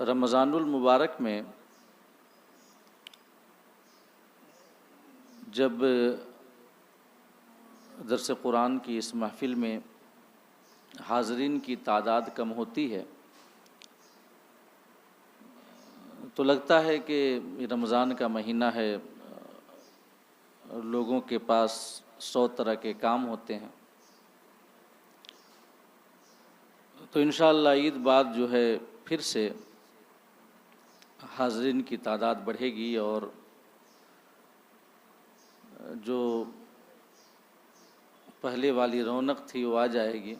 رمضان المبارک میں جب درس قرآن کی اس محفل میں حاضرین کی تعداد کم ہوتی ہے تو لگتا ہے کہ رمضان کا مہینہ ہے، لوگوں کے پاس 100 طرح کے کام ہوتے ہیں، تو انشاءاللہ عید بعد جو ہے پھر سے حاضرین کی تعداد بڑھے گی اور جو پہلے والی رونق تھی وہ آ جائے گی۔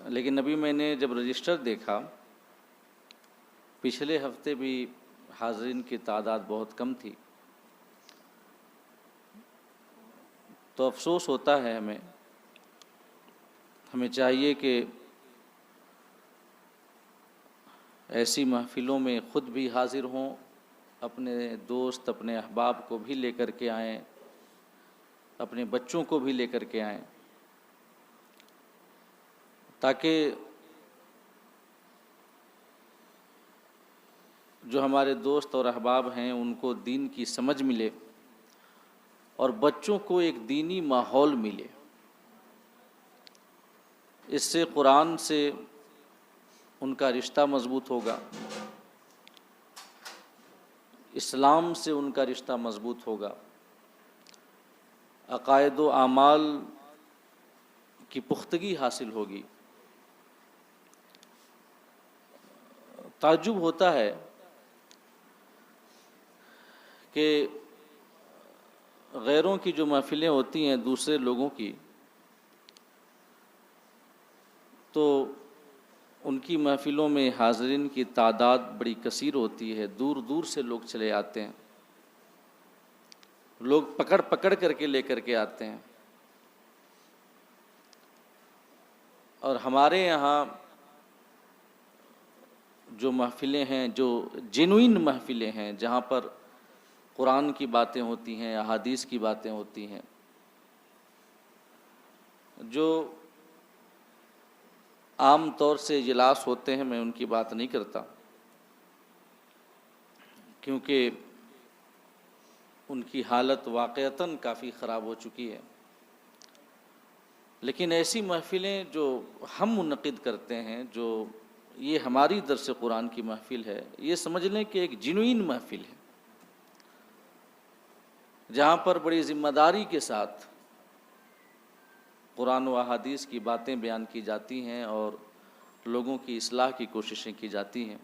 لیکن ابھی میں نے جب رجسٹر دیکھا، پچھلے ہفتے بھی حاضرین کی تعداد بہت کم تھی، تو افسوس ہوتا ہے ہمیں چاہیے کہ ایسی محفلوں میں خود بھی حاضر ہوں، اپنے دوست اپنے احباب کو بھی لے کر کے آئیں، اپنے بچوں کو بھی لے کر کے آئیں، تاکہ جو ہمارے دوست اور احباب ہیں ان کو دین کی سمجھ ملے اور بچوں کو ایک دینی ماحول ملے۔ اس سے قرآن سے ان کا رشتہ مضبوط ہوگا، اسلام سے ان کا رشتہ مضبوط ہوگا، عقائد و اعمال کی پختگی حاصل ہوگی۔ تعجب ہوتا ہے کہ غیروں کی جو محفلیں ہوتی ہیں دوسرے لوگوں کی، تو ان کی محفلوں میں حاضرین کی تعداد بڑی کثیر ہوتی ہے، دور دور سے لوگ چلے آتے ہیں، لوگ پکڑ پکڑ کر کے لے کر کے آتے ہیں۔ اور ہمارے یہاں جو محفلیں ہیں، جو جینوئن محفلیں ہیں، جہاں پر قرآن کی باتیں ہوتی ہیں، احادیث کی باتیں ہوتی ہیں، جو عام طور سے اجلاس ہوتے ہیں، میں ان کی بات نہیں کرتا کیونکہ ان کی حالت واقعتاً کافی خراب ہو چکی ہے، لیکن ایسی محفلیں جو ہم منعقد کرتے ہیں، جو یہ ہماری درس قرآن کی محفل ہے، یہ سمجھ لیں کہ ایک جنوئن محفل ہے، جہاں پر بڑی ذمہ داری کے ساتھ قرآن و احادیث کی باتیں بیان کی جاتی ہیں اور لوگوں کی اصلاح کی کوششیں کی جاتی ہیں۔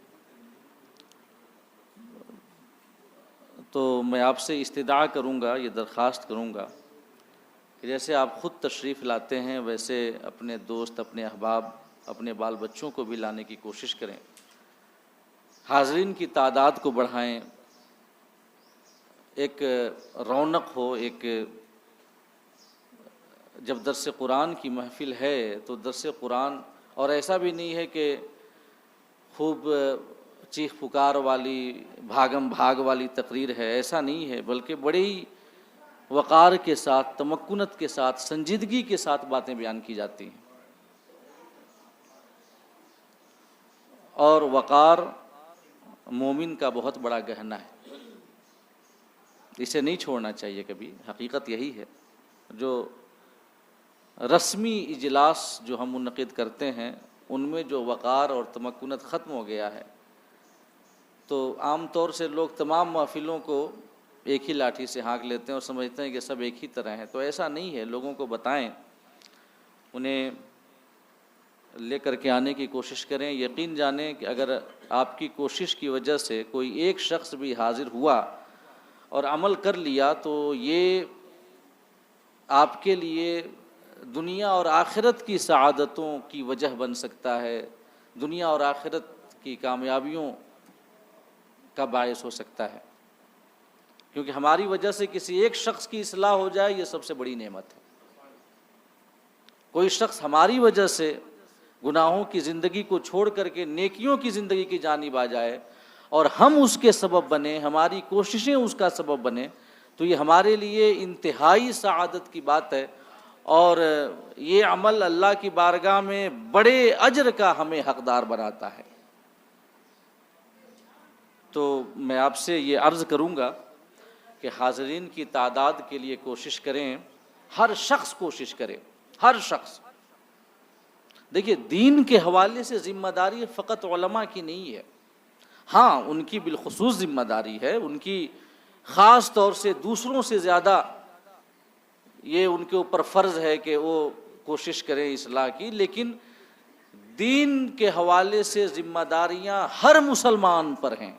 تو میں آپ سے استدعا کروں گا، یہ درخواست کروں گا کہ جیسے آپ خود تشریف لاتے ہیں ویسے اپنے دوست اپنے احباب اپنے بال بچوں کو بھی لانے کی کوشش کریں، حاضرین کی تعداد کو بڑھائیں، ایک رونق ہو، ایک جب درس قرآن کی محفل ہے تو درس قرآن، اور ایسا بھی نہیں ہے کہ خوب چیخ پکار والی بھاگم بھاگ والی تقریر ہے، ایسا نہیں ہے، بلکہ بڑی وقار کے ساتھ، تمکنت کے ساتھ، سنجیدگی کے ساتھ باتیں بیان کی جاتی ہیں، اور وقار مومن کا بہت بڑا گہنا ہے، اسے نہیں چھوڑنا چاہیے کبھی۔ حقیقت یہی ہے، جو رسمی اجلاس جو ہم منعقد کرتے ہیں ان میں جو وقار اور تمکنت ختم ہو گیا ہے، تو عام طور سے لوگ تمام محفلوں کو ایک ہی لاٹھی سے ہانک لیتے ہیں اور سمجھتے ہیں کہ سب ایک ہی طرح ہیں، تو ایسا نہیں ہے۔ لوگوں کو بتائیں، انہیں لے کر کے آنے کی کوشش کریں، یقین جانیں کہ اگر آپ کی کوشش کی وجہ سے کوئی ایک شخص بھی حاضر ہوا اور عمل کر لیا تو یہ آپ کے لیے دنیا اور آخرت کی سعادتوں کی وجہ بن سکتا ہے، دنیا اور آخرت کی کامیابیوں کا باعث ہو سکتا ہے، کیونکہ ہماری وجہ سے کسی ایک شخص کی اصلاح ہو جائے یہ سب سے بڑی نعمت ہے۔ کوئی شخص ہماری وجہ سے گناہوں کی زندگی کو چھوڑ کر کے نیکیوں کی زندگی کی جانب آ جائے اور ہم اس کے سبب بنیں، ہماری کوششیں اس کا سبب بنیں، تو یہ ہمارے لیے انتہائی سعادت کی بات ہے، اور یہ عمل اللہ کی بارگاہ میں بڑے اجر کا ہمیں حقدار بناتا ہے۔ تو میں آپ سے یہ عرض کروں گا کہ حاضرین کی تعداد کے لیے کوشش کریں، ہر شخص کوشش کرے، ہر شخص۔ دیکھیے دین کے حوالے سے ذمہ داری فقط علماء کی نہیں ہے، ہاں ان کی بالخصوص ذمہ داری ہے، ان کی خاص طور سے دوسروں سے زیادہ یہ ان کے اوپر فرض ہے کہ وہ کوشش کریں اصلاح کی، لیکن دین کے حوالے سے ذمہ داریاں ہر مسلمان پر ہیں،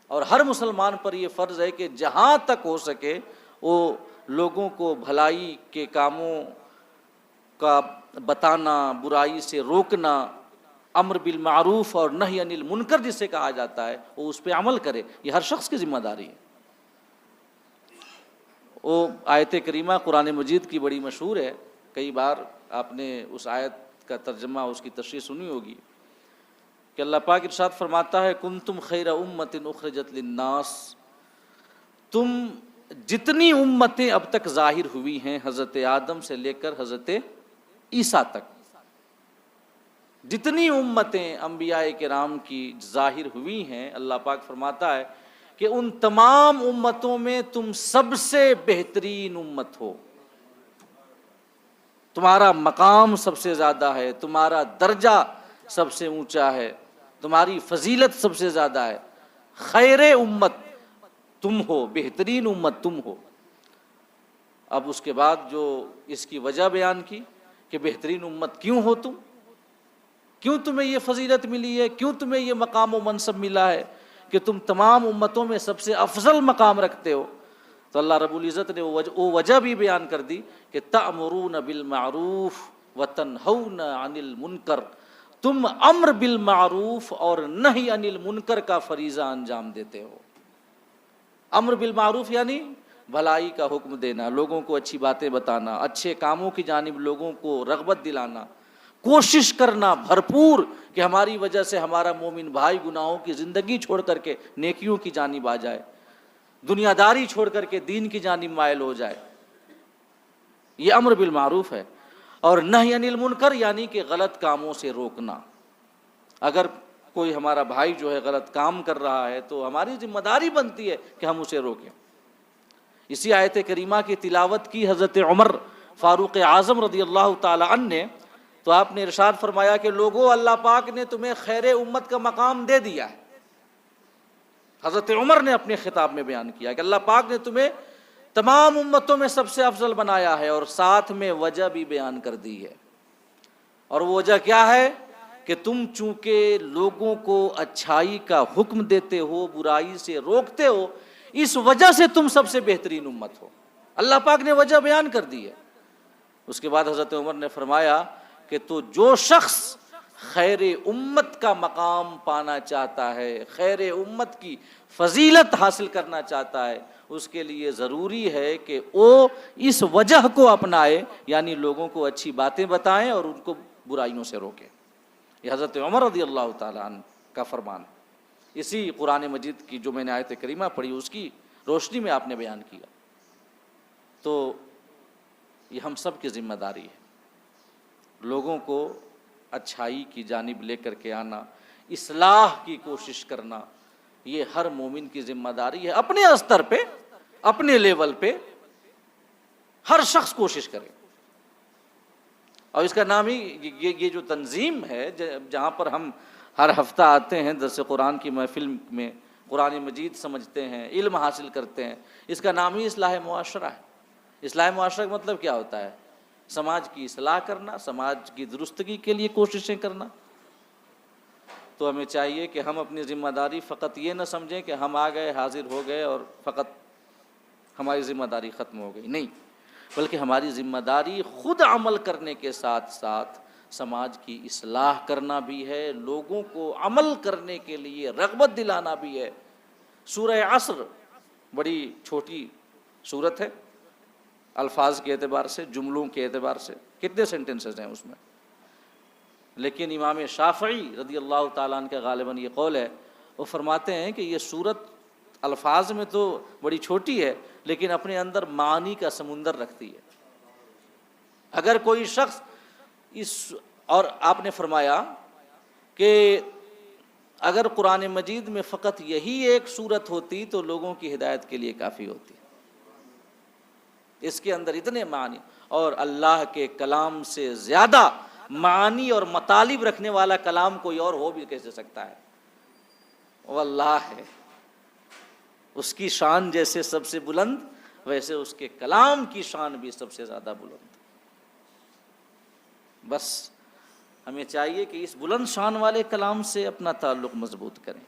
اور ہر مسلمان پر یہ فرض ہے کہ جہاں تک ہو سکے وہ لوگوں کو بھلائی کے کاموں کا بتانا، برائی سے روکنا، امر بالمعروف اور نہی عن المنکر جسے کہا جاتا ہے وہ اس پہ عمل کرے، یہ ہر شخص کی ذمہ داری ہے۔ وہ آیت کریمہ قرآن مجید کی بڑی مشہور ہے، کئی بار آپ نے اس آیت کا ترجمہ، اس کی تشریح سنی ہوگی کہ اللہ پاک ارشاد فرماتا ہے کنتم خیر امت اخرجت للناس، تم جتنی امتیں اب تک ظاہر ہوئی ہیں حضرت آدم سے لے کر حضرت عیسیٰ تک، جتنی امتیں انبیاء کرام کی ظاہر ہوئی ہیں، اللہ پاک فرماتا ہے کہ ان تمام امتوں میں تم سب سے بہترین امت ہو، تمہارا مقام سب سے زیادہ ہے، تمہارا درجہ سب سے اونچا ہے، تمہاری فضیلت سب سے زیادہ ہے، خیر امت تم ہو، بہترین امت تم ہو۔ اب اس کے بعد جو اس کی وجہ بیان کی کہ بہترین امت کیوں ہو تم، کیوں تمہیں یہ فضیلت ملی ہے، کیوں تمہیں یہ مقام و منصب ملا ہے کہ تم تمام امتوں میں سب سے افضل مقام رکھتے ہو، تو اللہ رب العزت نے وہ وجہ بھی بیان کر دی کہ تأمرون بالمعروف وتنہون عن المنکر، تم امر بالمعروف اور نہی عن المنکر کا فریضہ انجام دیتے ہو۔ امر بالمعروف یعنی بھلائی کا حکم دینا، لوگوں کو اچھی باتیں بتانا، اچھے کاموں کی جانب لوگوں کو رغبت دلانا، کوشش کرنا بھرپور کہ ہماری وجہ سے ہمارا مومن بھائی گناہوں کی زندگی چھوڑ کر کے نیکیوں کی جانب آ جائے، دنیا داری چھوڑ کر کے دین کی جانب مائل ہو جائے، یہ امر بالمعروف ہے۔ اور نہی عن المنکر یعنی کہ غلط کاموں سے روکنا، اگر کوئی ہمارا بھائی جو ہے غلط کام کر رہا ہے تو ہماری ذمہ داری بنتی ہے کہ ہم اسے روکیں۔ اسی آیت کریمہ کی تلاوت کی حضرت عمر فاروق اعظم رضی اللہ تعالی عنہ نے، تو آپ نے ارشاد فرمایا کہ لوگوں اللہ پاک نے تمہیں خیر امت کا مقام دے دیا ہے۔ حضرت عمر نے اپنے خطاب میں بیان کیا کہ اللہ پاک نے تمہیں تمام امتوں میں سب سے افضل بنایا ہے، اور ساتھ میں وجہ بھی بیان کر دی ہے، اور وہ وجہ کیا ہے کہ تم چونکہ لوگوں کو اچھائی کا حکم دیتے ہو، برائی سے روکتے ہو، اس وجہ سے تم سب سے بہترین امت ہو۔ اللہ پاک نے وجہ بیان کر دی ہے۔ اس کے بعد حضرت عمر نے فرمایا کہ تو جو شخص خیر امت کا مقام پانا چاہتا ہے، خیر امت کی فضیلت حاصل کرنا چاہتا ہے، اس کے لیے ضروری ہے کہ وہ اس وجہ کو اپنائے، یعنی لوگوں کو اچھی باتیں بتائیں اور ان کو برائیوں سے روکیں۔ یہ حضرت عمر رضی اللہ تعالیٰ عنہ کا فرمان ہے۔ اسی قرآن مجید کی جو میں نے آیت کریمہ پڑھی اس کی روشنی میں آپ نے بیان کیا، تو یہ ہم سب کی ذمہ داری ہے، لوگوں کو اچھائی کی جانب لے کر کے آنا، اصلاح کی کوشش کرنا، یہ ہر مومن کی ذمہ داری ہے، اپنے استر پہ، اپنے لیول پہ ہر شخص کوشش کرے۔ اور اس کا نام ہی یہ جو تنظیم ہے جہاں پر ہم ہر ہفتہ آتے ہیں درس قرآن کی محفل میں، قرآن مجید سمجھتے ہیں، علم حاصل کرتے ہیں، اس کا نام ہی اصلاح معاشرہ ہے۔ اصلاح معاشرہ کا مطلب کیا ہوتا ہے؟ سماج کی اصلاح کرنا، سماج کی درستگی کے لیے کوششیں کرنا۔ تو ہمیں چاہیے کہ ہم اپنی ذمہ داری فقط یہ نہ سمجھیں کہ ہم آ گئے، حاضر ہو گئے اور فقط ہماری ذمہ داری ختم ہو گئی، نہیں، بلکہ ہماری ذمہ داری خود عمل کرنے کے ساتھ ساتھ سماج کی اصلاح کرنا بھی ہے، لوگوں کو عمل کرنے کے لیے رغبت دلانا بھی ہے۔ سورہ عصر بڑی چھوٹی سورت ہے، الفاظ کے اعتبار سے، جملوں کے اعتبار سے کتنے سینٹنسز ہیں اس میں، لیکن امام شافعی رضی اللہ تعالیٰ عنہ کا غالباً یہ قول ہے، وہ فرماتے ہیں کہ یہ سورت الفاظ میں تو بڑی چھوٹی ہے لیکن اپنے اندر معانی کا سمندر رکھتی ہے۔ اگر کوئی شخص اور آپ نے فرمایا کہ اگر قرآن مجید میں فقط یہی ایک صورت ہوتی تو لوگوں کی ہدایت کے لیے کافی ہوتی. اس کے اندر اتنے معنی، اور اللہ کے کلام سے زیادہ معانی اور مطالب رکھنے والا کلام کوئی اور ہو بھی کیسے سکتا ہے؟ وہ اللہ ہے. اس کی شان جیسے سب سے بلند، ویسے اس کے کلام کی شان بھی سب سے زیادہ بلند. بس ہمیں چاہیے کہ اس بلند شان والے کلام سے اپنا تعلق مضبوط کریں.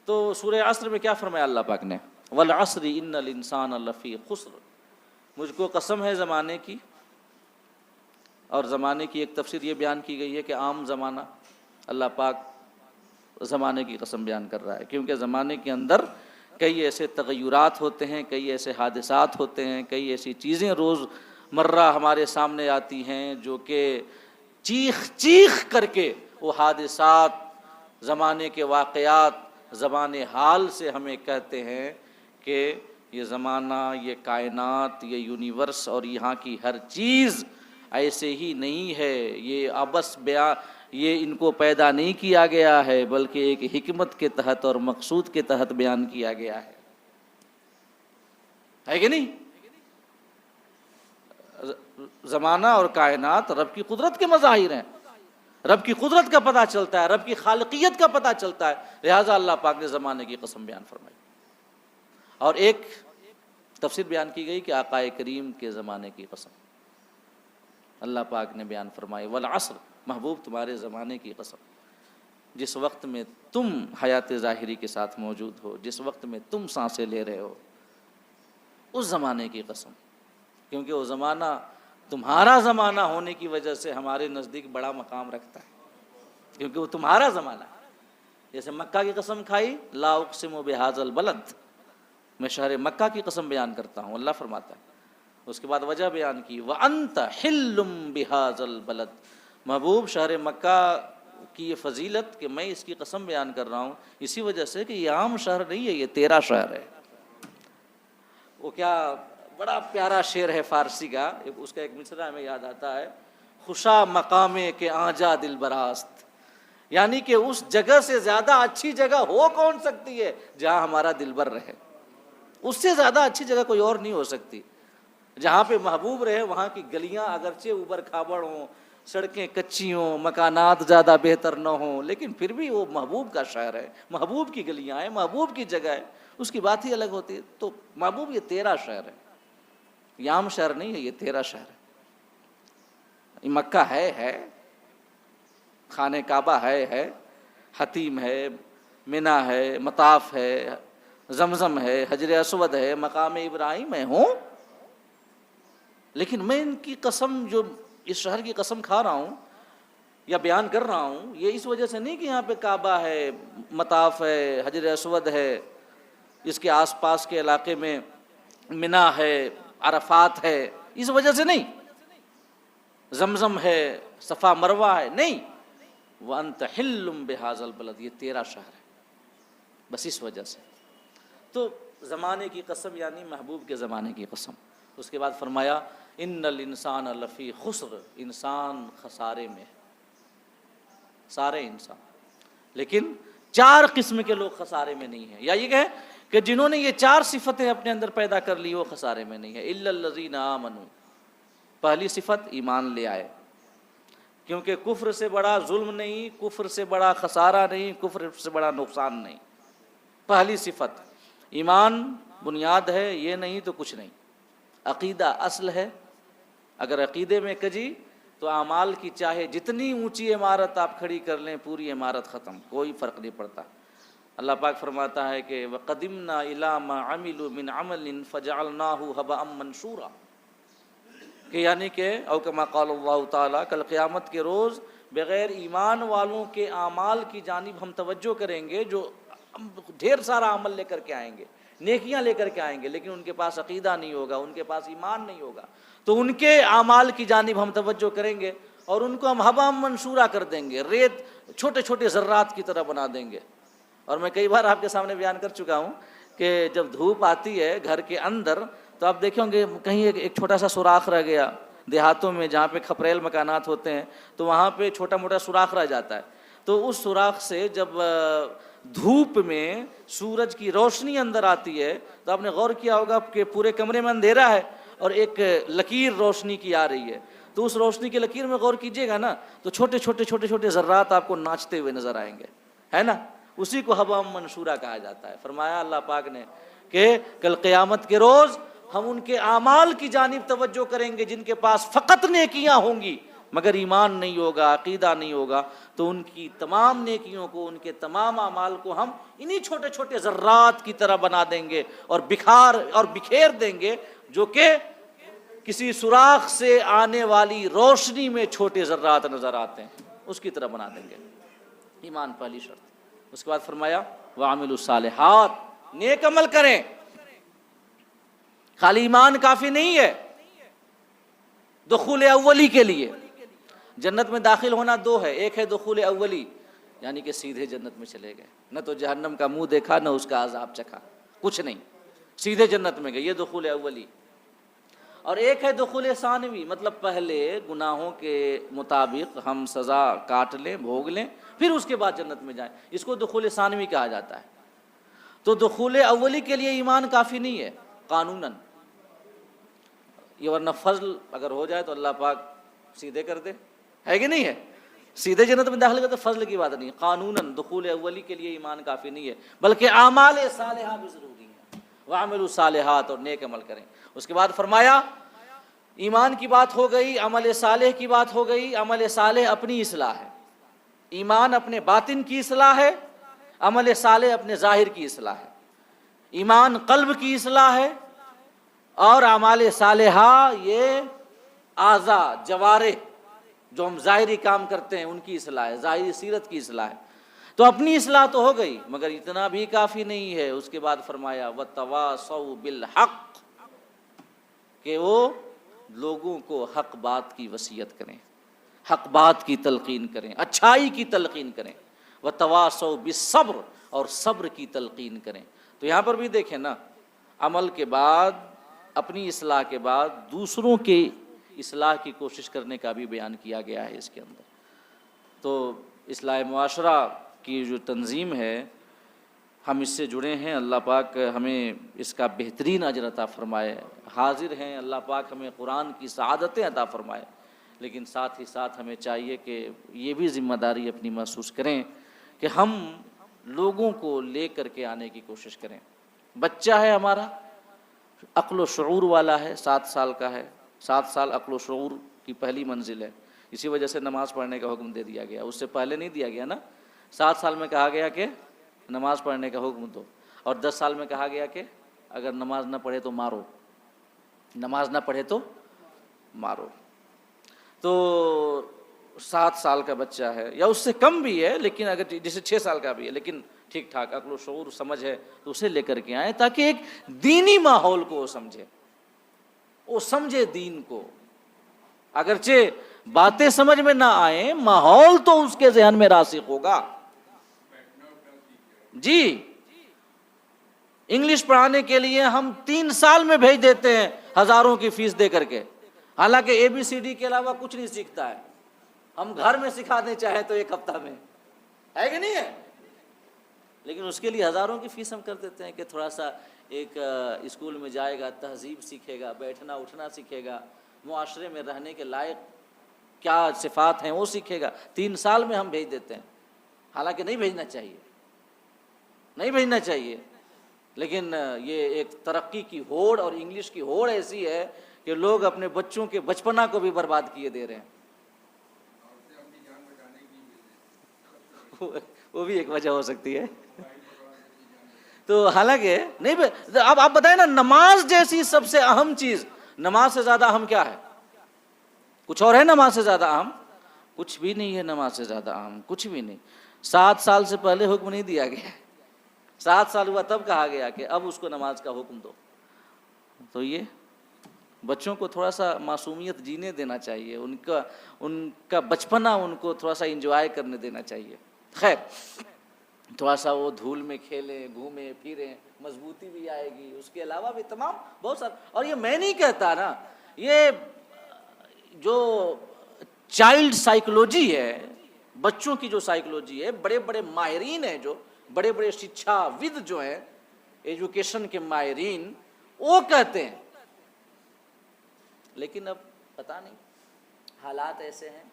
تو سورہ عصر میں کیا فرمایا اللہ پاک نے؟ والعصر ان الانسان لفی خسر. مجھ کو قسم ہے زمانے کی، اور زمانے کی ایک تفسیر یہ بیان کی گئی ہے کہ عام زمانہ، اللہ پاک زمانے کی قسم بیان کر رہا ہے، کیونکہ زمانے کے اندر کئی ایسے تغیرات ہوتے ہیں، کئی ایسے حادثات ہوتے ہیں، کئی ایسی چیزیں روز مرہ ہمارے سامنے آتی ہیں جو کہ چیخ چیخ کر کے وہ حادثات، زمانے کے واقعات زبان حال سے ہمیں کہتے ہیں کہ یہ زمانہ، یہ کائنات، یہ یونیورس اور یہاں کی ہر چیز ایسے ہی نہیں ہے، یہ ابس یہ ان کو پیدا نہیں کیا گیا ہے، بلکہ ایک حکمت کے تحت اور مقصود کے تحت بیان کیا گیا ہے کہ نہیں؟ زمانہ اور کائنات رب کی قدرت کے مظاہر ہیں. رب کی قدرت کا پتہ چلتا ہے، رب کی خالقیت کا پتہ چلتا ہے، لہٰذا اللہ پاک نے زمانے کی قسم بیان فرمائی. اور ایک تفسیر بیان کی گئی کہ آقا کریم کے زمانے کی قسم اللہ پاک نے بیان فرمائی. والعصر، محبوب تمہارے زمانے کی قسم، جس وقت میں تم حیات ظاہری کے ساتھ موجود ہو، جس وقت میں تم سانسیں لے رہے ہو، اس زمانے کی قسم. کیونکہ وہ زمانہ تمہارا زمانہ ہونے کی وجہ سے ہمارے نزدیک بڑا مقام رکھتا ہے، کیونکہ وہ تمہارا زمانہ ہے. جیسے مکہ کی قسم کھائی، لا اقسم بہذا البلد، میں شہر مکہ کی قسم بیان کرتا ہوں، اللہ فرماتا ہے. اس کے بعد وجہ بیان کی، وَأَنْتَ حِلٌّ بِهَذَا الْبَلَدِ. محبوب شہر مکہ کی یہ فضیلت کہ میں اس کی قسم بیان کر رہا ہوں اسی وجہ سے کہ یہ عام شہر نہیں ہے، یہ تیرا شہر ہے. وہ کیا بڑا پیارا شعر ہے فارسی کا، اس کا ایک مصرع ہمیں یاد آتا ہے، خوشا مقامے کے آنجا دل براست. یعنی کہ اس جگہ سے زیادہ اچھی جگہ ہو کون سکتی ہے جہاں ہمارا دلبر رہے. اس سے زیادہ اچھی جگہ کوئی اور نہیں ہو سکتی. جہاں پہ محبوب رہے وہاں کی گلیاں اگرچہ اوبر کھابڑ ہوں، سڑکیں کچی ہوں، مکانات زیادہ بہتر نہ ہوں، لیکن پھر بھی وہ محبوب کا شہر ہے، محبوب کی گلیاں ہیں، محبوب کی جگہ ہے، اس کی بات ہی الگ ہوتی ہے. تو محبوب یہ تیرا شہر ہے، یہ عام شہر نہیں ہے، یہ تیرا شہر ہے. مکہ ہے، خانہ کعبہ ہے، حتیم ہے، منی ہے، مطاف ہے، زمزم ہے، حجر اسود ہے، مقام ابراہیم میں ہوں. لیکن میں ان کی قسم، جو اس شہر کی قسم کھا رہا ہوں یا بیان کر رہا ہوں، یہ اس وجہ سے نہیں کہ یہاں پہ کعبہ ہے، مطاف ہے، حجر اسود ہے، اس کے آس پاس کے علاقے میں منی ہے، عرفات ہے، اس وجہ سے نہیں، زمزم ہے، صفا مروہ ہے، نہیں. وَأَنْتَ حِلٌّ بِهَذَا الْبَلَدِ، یہ تیرا شہر ہے، بس اس وجہ سے. تو زمانے کی قسم یعنی محبوب کے زمانے کی قسم. اس کے بعد فرمایا ان الانسان لفی خسر، انسان خسارے میں ہے، سارے انسان. لیکن 4 قسم کے لوگ خسارے میں نہیں ہیں، یا یہ کہیں کہ جنہوں نے یہ 4 صفتیں اپنے اندر پیدا کر لی وہ خسارے میں نہیں ہے. الا الذین آمنوا، پہلی صفت ایمان لے آئے، کیونکہ کفر سے بڑا ظلم نہیں، کفر سے بڑا خسارہ نہیں، کفر سے بڑا نقصان نہیں. پہلی صفت ایمان بنیاد ہے، یہ نہیں تو کچھ نہیں. عقیدہ اصل ہے، اگر عقیدے میں کجی تو اعمال کی چاہے جتنی اونچی عمارت آپ کھڑی کر لیں، پوری عمارت ختم، کوئی فرق نہیں پڑتا. اللہ پاک فرماتا ہے کہ وَقَدِمْنَا إِلَىٰ مَا عَمِلُوا مِنْ عَمَلٍ فَجَعَلْنَاهُ هَبَاءً مَنْثُورًا، کہ یعنی کہ او کما قال اللہ تعالیٰ، کل قیامت کے روز بغیر ایمان والوں کے اعمال کی جانب ہم توجہ کریں گے، جو ڈھیر سارا عمل لے کر کے آئیں گے، نیکیاں لے کر کے آئیں گے، لیکن ان کے پاس عقیدہ نہیں ہوگا، ان کے پاس ایمان نہیں ہوگا، تو ان کے اعمال کی جانب ہم توجہ کریں گے اور ان کو ہم ہبا منصورہ کر دیں گے، ریت چھوٹے چھوٹے ذرات کی طرح بنا دیں گے. اور میں کئی بار آپ کے سامنے بیان کر چکا ہوں کہ جب دھوپ آتی ہے گھر کے اندر تو آپ دیکھیں گے کہیں ایک چھوٹا سا سوراخ رہ گیا. دیہاتوں میں جہاں پہ کھپریل مکانات ہوتے ہیں تو وہاں پہ چھوٹا موٹا سوراخ رہ جاتا ہے. تو اس سوراخ سے جب دھوپ میں سورج کی روشنی اندر آتی ہے تو آپ نے غور کیا ہوگا کہ پورے کمرے میں اندھیرا ہے اور ایک لکیر روشنی کی آ رہی ہے، تو اس روشنی کی لکیر میں غور کیجئے گا نا تو چھوٹے چھوٹے چھوٹے چھوٹے ذرات آپ کو ناچتے ہوئے نظر آئیں گے، ہے نا؟ اسی کو حبا منشورہ کہا جاتا ہے۔ فرمایا اللہ پاک نے کہ کل قیامت کے روز ہم ان کے اعمال کی جانب توجہ کریں گے جن کے پاس فقط نیکیاں ہوں گی مگر ایمان نہیں ہوگا، عقیدہ نہیں ہوگا، تو ان کی تمام نیکیوں کو، ان کے تمام اعمال کو ہم انہی چھوٹے چھوٹے ذرات کی طرح بنا دیں گے اور بکھیر دیں گے، جو کہ کسی سوراخ سے آنے والی روشنی میں چھوٹے ذرات نظر آتے ہیں، اس کی طرح بنا دیں گے۔ ایمان پہلی شرط۔ اس کے بعد فرمایا وَعَمِلُوا الصَّالِحَاتِ، نیک عمل کریں۔ خالی ایمان کافی نہیں ہے دخول اولی کے لیے۔ جنت میں داخل ہونا دو ہے، ایک ہے دخول اولی یعنی کہ سیدھے جنت میں چلے گئے، نہ تو جہنم کا منہ دیکھا نہ اس کا عذاب چکھا، کچھ نہیں، سیدھے جنت میں گئے، یہ دخول اولی۔ اور ایک ہے دخول ثانوی، مطلب پہلے گناہوں کے مطابق ہم سزا کاٹ لیں، بھوگ لیں، پھر اس کے بعد جنت میں جائیں، اس کو دخول ثانوی کہا جاتا ہے۔ تو دخول اولی کے لیے ایمان کافی نہیں ہے قانوناً، یہ ورنہ فضل اگر ہو جائے تو اللہ پاک سیدھے کر دے، ہے کہ نہیں ہے؟ سیدھے جنت میں داخل کرتے، فضل کی بات نہیں، قانوناً دخول اولی کے لیے ایمان کافی نہیں ہے، بلکہ اعمال صالحہ بھی ضروری ہیں۔ وَعَمِلُوا الصَّالِحَاتِ، اور نیک عمل کریں۔ اس کے بعد فرمایا ایمان کی بات ہو گئی، عمل صالح کی بات ہو گئی۔ عمل صالح اپنی اصلاح ہے، ایمان اپنے باطن کی اصلاح ہے، عمل صالح اپنے ظاہر کی اصلاح ہے۔ ایمان قلب کی اصلاح ہے اور اعمال صالحہ یہ اعضاء، جوارح جو ہم ظاہری کام کرتے ہیں ان کی اصلاح ہے، ظاہری سیرت کی اصلاح ہے۔ تو اپنی اصلاح تو ہو گئی مگر اتنا بھی کافی نہیں ہے۔ اس کے بعد فرمایا وَتَوَاصَوْا بِالْحَقِّ، کہ وہ لوگوں کو حق بات کی وصیت کریں، حق بات کی تلقین کریں، اچھائی کی تلقین کریں۔ وَتَوَاصَوْا بِالصَّبْرِ، اور صبر کی تلقین کریں۔ تو یہاں پر بھی دیکھیں نا، عمل کے بعد، اپنی اصلاح کے بعد دوسروں کے اصلاح کی کوشش کرنے کا بھی بیان کیا گیا ہے اس کے اندر۔ تو اصلاح معاشرہ کی جو تنظیم ہے ہم اس سے جڑے ہیں، اللہ پاک ہمیں اس کا بہترین اجر عطا فرمائے۔ حاضر ہیں، اللہ پاک ہمیں قرآن کی سعادتیں عطا فرمائے، لیکن ساتھ ہی ساتھ ہمیں چاہیے کہ یہ بھی ذمہ داری اپنی محسوس کریں کہ ہم لوگوں کو لے کر کے آنے کی کوشش کریں۔ بچہ ہے ہمارا، عقل و شعور والا ہے، 7 سال کا ہے، 7 سال عقل و شعور کی پہلی منزل ہے، اسی وجہ سے نماز پڑھنے کا حکم دے دیا گیا، اس سے پہلے نہیں دیا گیا نا۔ 7 سال میں کہا گیا کہ نماز پڑھنے کا حکم دو، اور 10 سال میں کہا گیا کہ اگر نماز نہ پڑھے تو مارو، نماز نہ پڑھے تو مارو۔ تو 7 سال کا بچہ ہے یا اس سے کم بھی ہے، لیکن اگر جیسے 6 سال کا بھی ہے لیکن ٹھیک ٹھاک عقل و شعور سمجھ ہے تو اسے لے کر کے آئیں تاکہ ایک دینی ماحول کو وہ سمجھے، وہ سمجھے دین کو۔ اگرچہ باتیں سمجھ میں نہ آئیں، ماحول تو اس کے ذہن میں راسخ ہوگا۔ جی، انگلش پڑھانے کے لیے ہم 3 سال میں بھیج دیتے ہیں ہزاروں کی فیس دے کر کے، حالانکہ ABCD کے علاوہ کچھ نہیں سیکھتا ہے۔ ہم گھر میں سکھانے چاہیں تو 1 ہفتہ میں، ہے کہ نہیں ہے؟ لیکن اس کے لیے ہزاروں کی فیس ہم کر دیتے ہیں کہ تھوڑا سا ایک اسکول میں جائے گا، تہذیب سیکھے گا، بیٹھنا اٹھنا سیکھے گا، معاشرے میں رہنے کے لائق کیا صفات ہیں وہ سیکھے گا۔ 3 سال میں ہم بھیج دیتے ہیں، حالانکہ نہیں بھیجنا چاہیے، نہیں بھیجنا چاہیے، لیکن یہ ایک ترقی کی ہوڑ اور انگلش کی ہوڑ ایسی ہے کہ لوگ اپنے بچوں کے بچپنا کو بھی برباد کیے دے رہے ہیں۔ وہ بھی ایک وجہ ہو سکتی ہے۔ تو حالانکہ نہیں، اب آپ بتائیں نا، نماز جیسی سب سے اہم چیز، نماز سے زیادہ اہم کیا ہے؟ کچھ اور ہے نماز سے زیادہ اہم؟ کچھ بھی نہیں ہے نماز سے زیادہ اہم، کچھ بھی نہیں۔ 7 سال سے پہلے حکم نہیں دیا گیا، 7 سال ہوا تب کہا گیا کہ اب اس کو نماز کا حکم دو۔ تو یہ بچوں کو تھوڑا سا معصومیت جینے دینا چاہیے، ان کا بچپنا ان کو تھوڑا سا انجوائے کرنے دینا چاہیے۔ خیر، تھوڑا سا وہ دھول میں کھیلیں، گھومیں پھریں، مضبوطی بھی آئے گی، اس کے علاوہ بھی تمام بہت سارا۔ اور یہ میں نہیں کہتا نا، یہ جو چائلڈ سائیکولوجی ہے بچوں کی جو سائیکلوجی ہے، بڑے بڑے ماہرین ہیں، جو بڑے بڑے شکشا ود جو ہیں، ایجوکیشن کے ماہرین، وہ کہتے ہیں. لیکن اب پتہ نہیں، حالات ایسے ہیں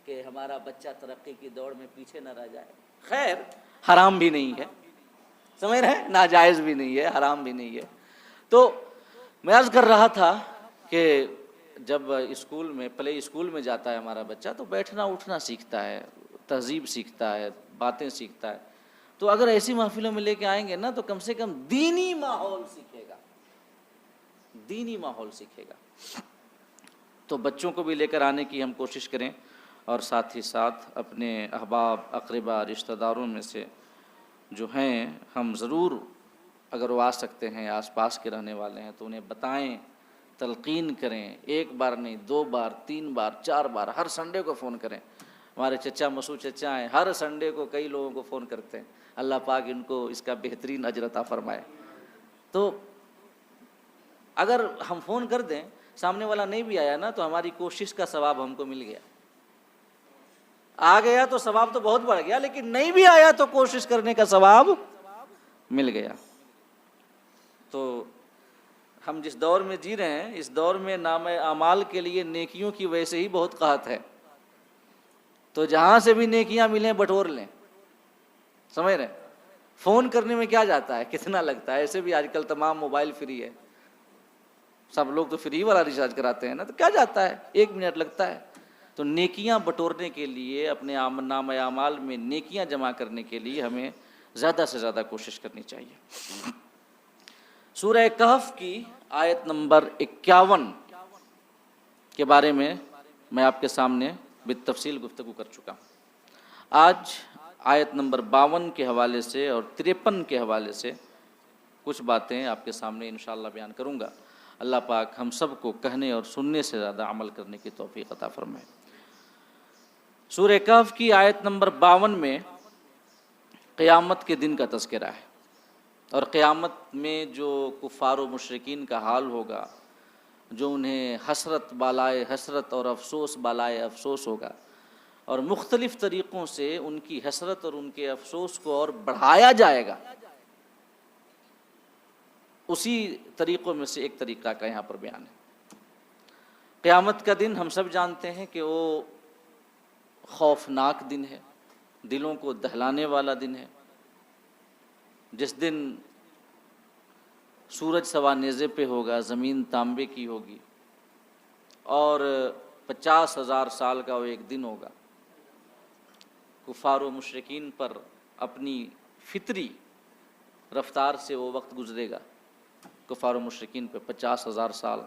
کہ ہمارا بچہ ترقی کی دوڑ میں پیچھے نہ رہ جائے. خیر، حرام بھی نہیں ہے، سمجھ رہے ہیں، ناجائز بھی نہیں ہے، حرام بھی نہیں ہے. تو میں عرض کر رہا تھا کہ جب اسکول میں، پلے اسکول میں جاتا ہے ہمارا بچہ، تو بیٹھنا اٹھنا سیکھتا ہے، تہذیب سیکھتا ہے، باتیں سیکھتا ہے. تو اگر ایسی محفلوں میں لے کے آئیں گے نا، تو کم سے کم دینی ماحول سیکھے گا، دینی ماحول سیکھے گا. تو بچوں کو بھی لے کر آنے کی ہم کوشش کریں، اور ساتھ ہی ساتھ اپنے احباب، اقربا، رشتہ داروں میں سے جو ہیں، ہم ضرور اگر وہ آ سکتے ہیں، آس پاس کے رہنے والے ہیں، تو انہیں بتائیں، تلقین کریں. ایک بار نہیں، 2 بار، 3 بار، 4 بار، ہر سنڈے کو فون کریں. ہمارے چچا مسعود چچا ہیں، ہر سنڈے کو کئی لوگوں کو فون کرتے ہیں. اللہ پاک ان کو اس کا بہترین اجر عطا فرمائے. تو اگر ہم فون کر دیں، سامنے والا نہیں بھی آیا نا، تو ہماری کوشش کا ثواب ہم کو مل گیا. آ گیا تو ثواب تو بہت بڑھ گیا، لیکن نہیں بھی آیا تو کوشش کرنے کا ثواب مل گیا. تو ہم جس دور میں جی رہے ہیں، اس دور میں نام اعمال کے لیے نیکیوں کی ویسے ہی بہت قحط ہے. تو جہاں سے بھی نیکیاں ملیں بٹور لیں، سمجھ رہے ہیں. فون کرنے میں کیا جاتا ہے، کتنا لگتا ہے؟ ایسے بھی آج کل تمام موبائل فری ہے، سب لوگ تو فری والا ریچارج کراتے ہیں نا، تو کیا جاتا ہے، 1 منٹ لگتا ہے. تو نیکیاں بٹورنے کے لیے، اپنے نام اعمال میں نیکیاں جمع کرنے کے لیے ہمیں زیادہ سے زیادہ کوشش کرنی چاہیے. سورہ کہف کی آیت نمبر 51 کے بارے میں میں آپ کے سامنے بالتفصیل گفتگو کر چکا ہوں. آج آیت نمبر 52 کے حوالے سے اور 53 کے حوالے سے کچھ باتیں آپ کے سامنے انشاءاللہ بیان کروں گا. اللہ پاک ہم سب کو کہنے اور سننے سے زیادہ عمل کرنے کی توفیق عطا فرمائے. سورہ کہف کی آیت نمبر 52 میں قیامت کے دن کا تذکرہ ہے، اور قیامت میں جو کفار و مشرکین کا حال ہوگا، جو انہیں حسرت بالائے حسرت اور افسوس بالائے افسوس ہوگا، اور مختلف طریقوں سے ان کی حسرت اور ان کے افسوس کو اور بڑھایا جائے گا. اسی طریقوں میں سے ایک طریقہ کا یہاں پر بیان ہے. قیامت کا دن ہم سب جانتے ہیں کہ وہ خوفناک دن ہے، دلوں کو دہلانے والا دن ہے، جس دن سورج سوا نیزے پہ ہوگا، زمین تانبے کی ہوگی، اور 50,000 سال کا وہ ایک دن ہوگا. کفار و مشرکین پر اپنی فطری رفتار سے وہ وقت گزرے گا. کفار و مشرکین پہ 50,000 سال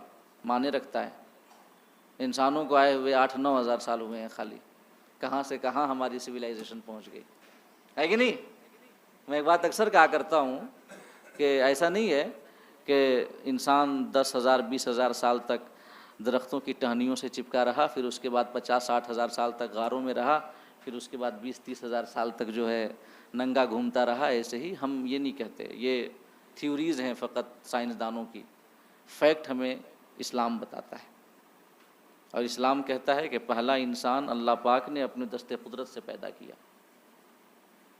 مانے رکھتا ہے. انسانوں کو آئے ہوئے 8-9 ہزار سال ہوئے ہیں خالی. کہاں سے کہاں ہماری سویلائزیشن پہنچ گئی ہے کہ نہیں. میں ایک بات اکثر کہا کرتا ہوں کہ ایسا نہیں ہے کہ انسان 10,000 20,000 سال تک درختوں کی ٹہنیوں سے چپکا رہا، پھر اس کے بعد 50-60 ہزار سال تک غاروں میں رہا، پھر اس کے بعد 20-30 ہزار سال تک جو ہے ننگا گھومتا رہا. ایسے ہی ہم یہ نہیں کہتے، یہ تھیوریز ہیں فقط سائنسدانوں کی. فیکٹ ہمیں اسلام بتاتا ہے، اور اسلام کہتا ہے کہ پہلا انسان اللہ پاک نے اپنے دست قدرت سے پیدا کیا.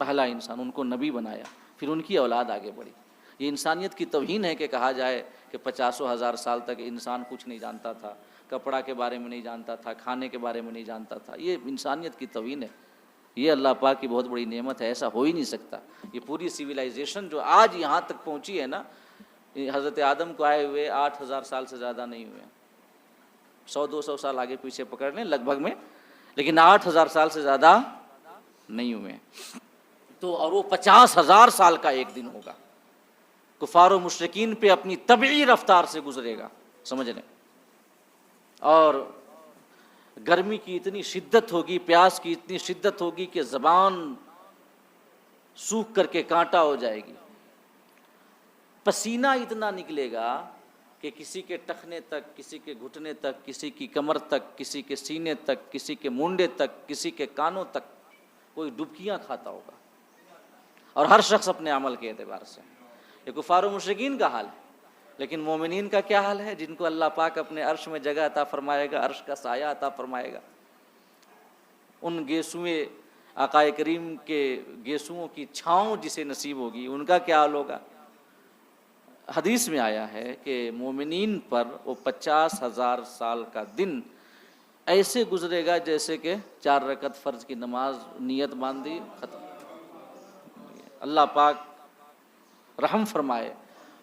پہلا انسان، ان کو نبی بنایا، پھر ان کی اولاد آگے بڑھی. یہ انسانیت کی توہین ہے کہ کہا جائے کہ 50,000 سال تک انسان کچھ نہیں جانتا تھا، کپڑا کے بارے میں نہیں جانتا تھا، کھانے کے بارے میں نہیں جانتا تھا. یہ انسانیت کی توہین ہے. یہ اللہ پاک کی بہت بڑی نعمت ہے، ایسا ہو ہی نہیں سکتا. یہ پوری سویلائزیشن جو آج یہاں تک پہنچی ہے نا، حضرت آدم کو آئے ہوئے 8,000 سال سے زیادہ نہیں ہوئے، 100-200 سال آگے پیچھے پکڑ لیں لگ بھگ میں، لیکن 8,000 سال سے زیادہ نہیں ہوئے. تو اور وہ 50,000 سال کا ایک دن ہوگا. کفار و مشرکین پہ اپنی طبعی رفتار سے گزرے گا، سمجھ لیں. اور گرمی کی اتنی شدت ہوگی، پیاس کی اتنی شدت ہوگی کہ زبان سوکھ کر کے کانٹا ہو جائے گی. پسینہ اتنا نکلے گا کہ کسی کے ٹخنے تک، کسی کے گھٹنے تک، کسی کی کمر تک، کسی کے سینے تک، کسی کے مونڈے تک، کسی کے کانوں تک کوئی ڈبکیاں کھاتا ہوگا. اور ہر شخص اپنے عمل کے اعتبار سے. یہ کفار و مشرکین کا حال ہے. لیکن مومنین کا کیا حال ہے، جن کو اللہ پاک اپنے عرش میں جگہ عطا فرمائے گا، عرش کا سایہ عطا فرمائے گا. ان گیسوئے آقائے کریم کے گیسوؤں کی چھاؤں جسے نصیب ہوگی ان کا کیا حال ہوگا؟ حدیث میں آیا ہے کہ مومنین پر وہ 50,000 سال کا دن ایسے گزرے گا جیسے کہ 4 رکعت فرض کی نماز نیت باندھی ختم۔ اللہ پاک رحم فرمائے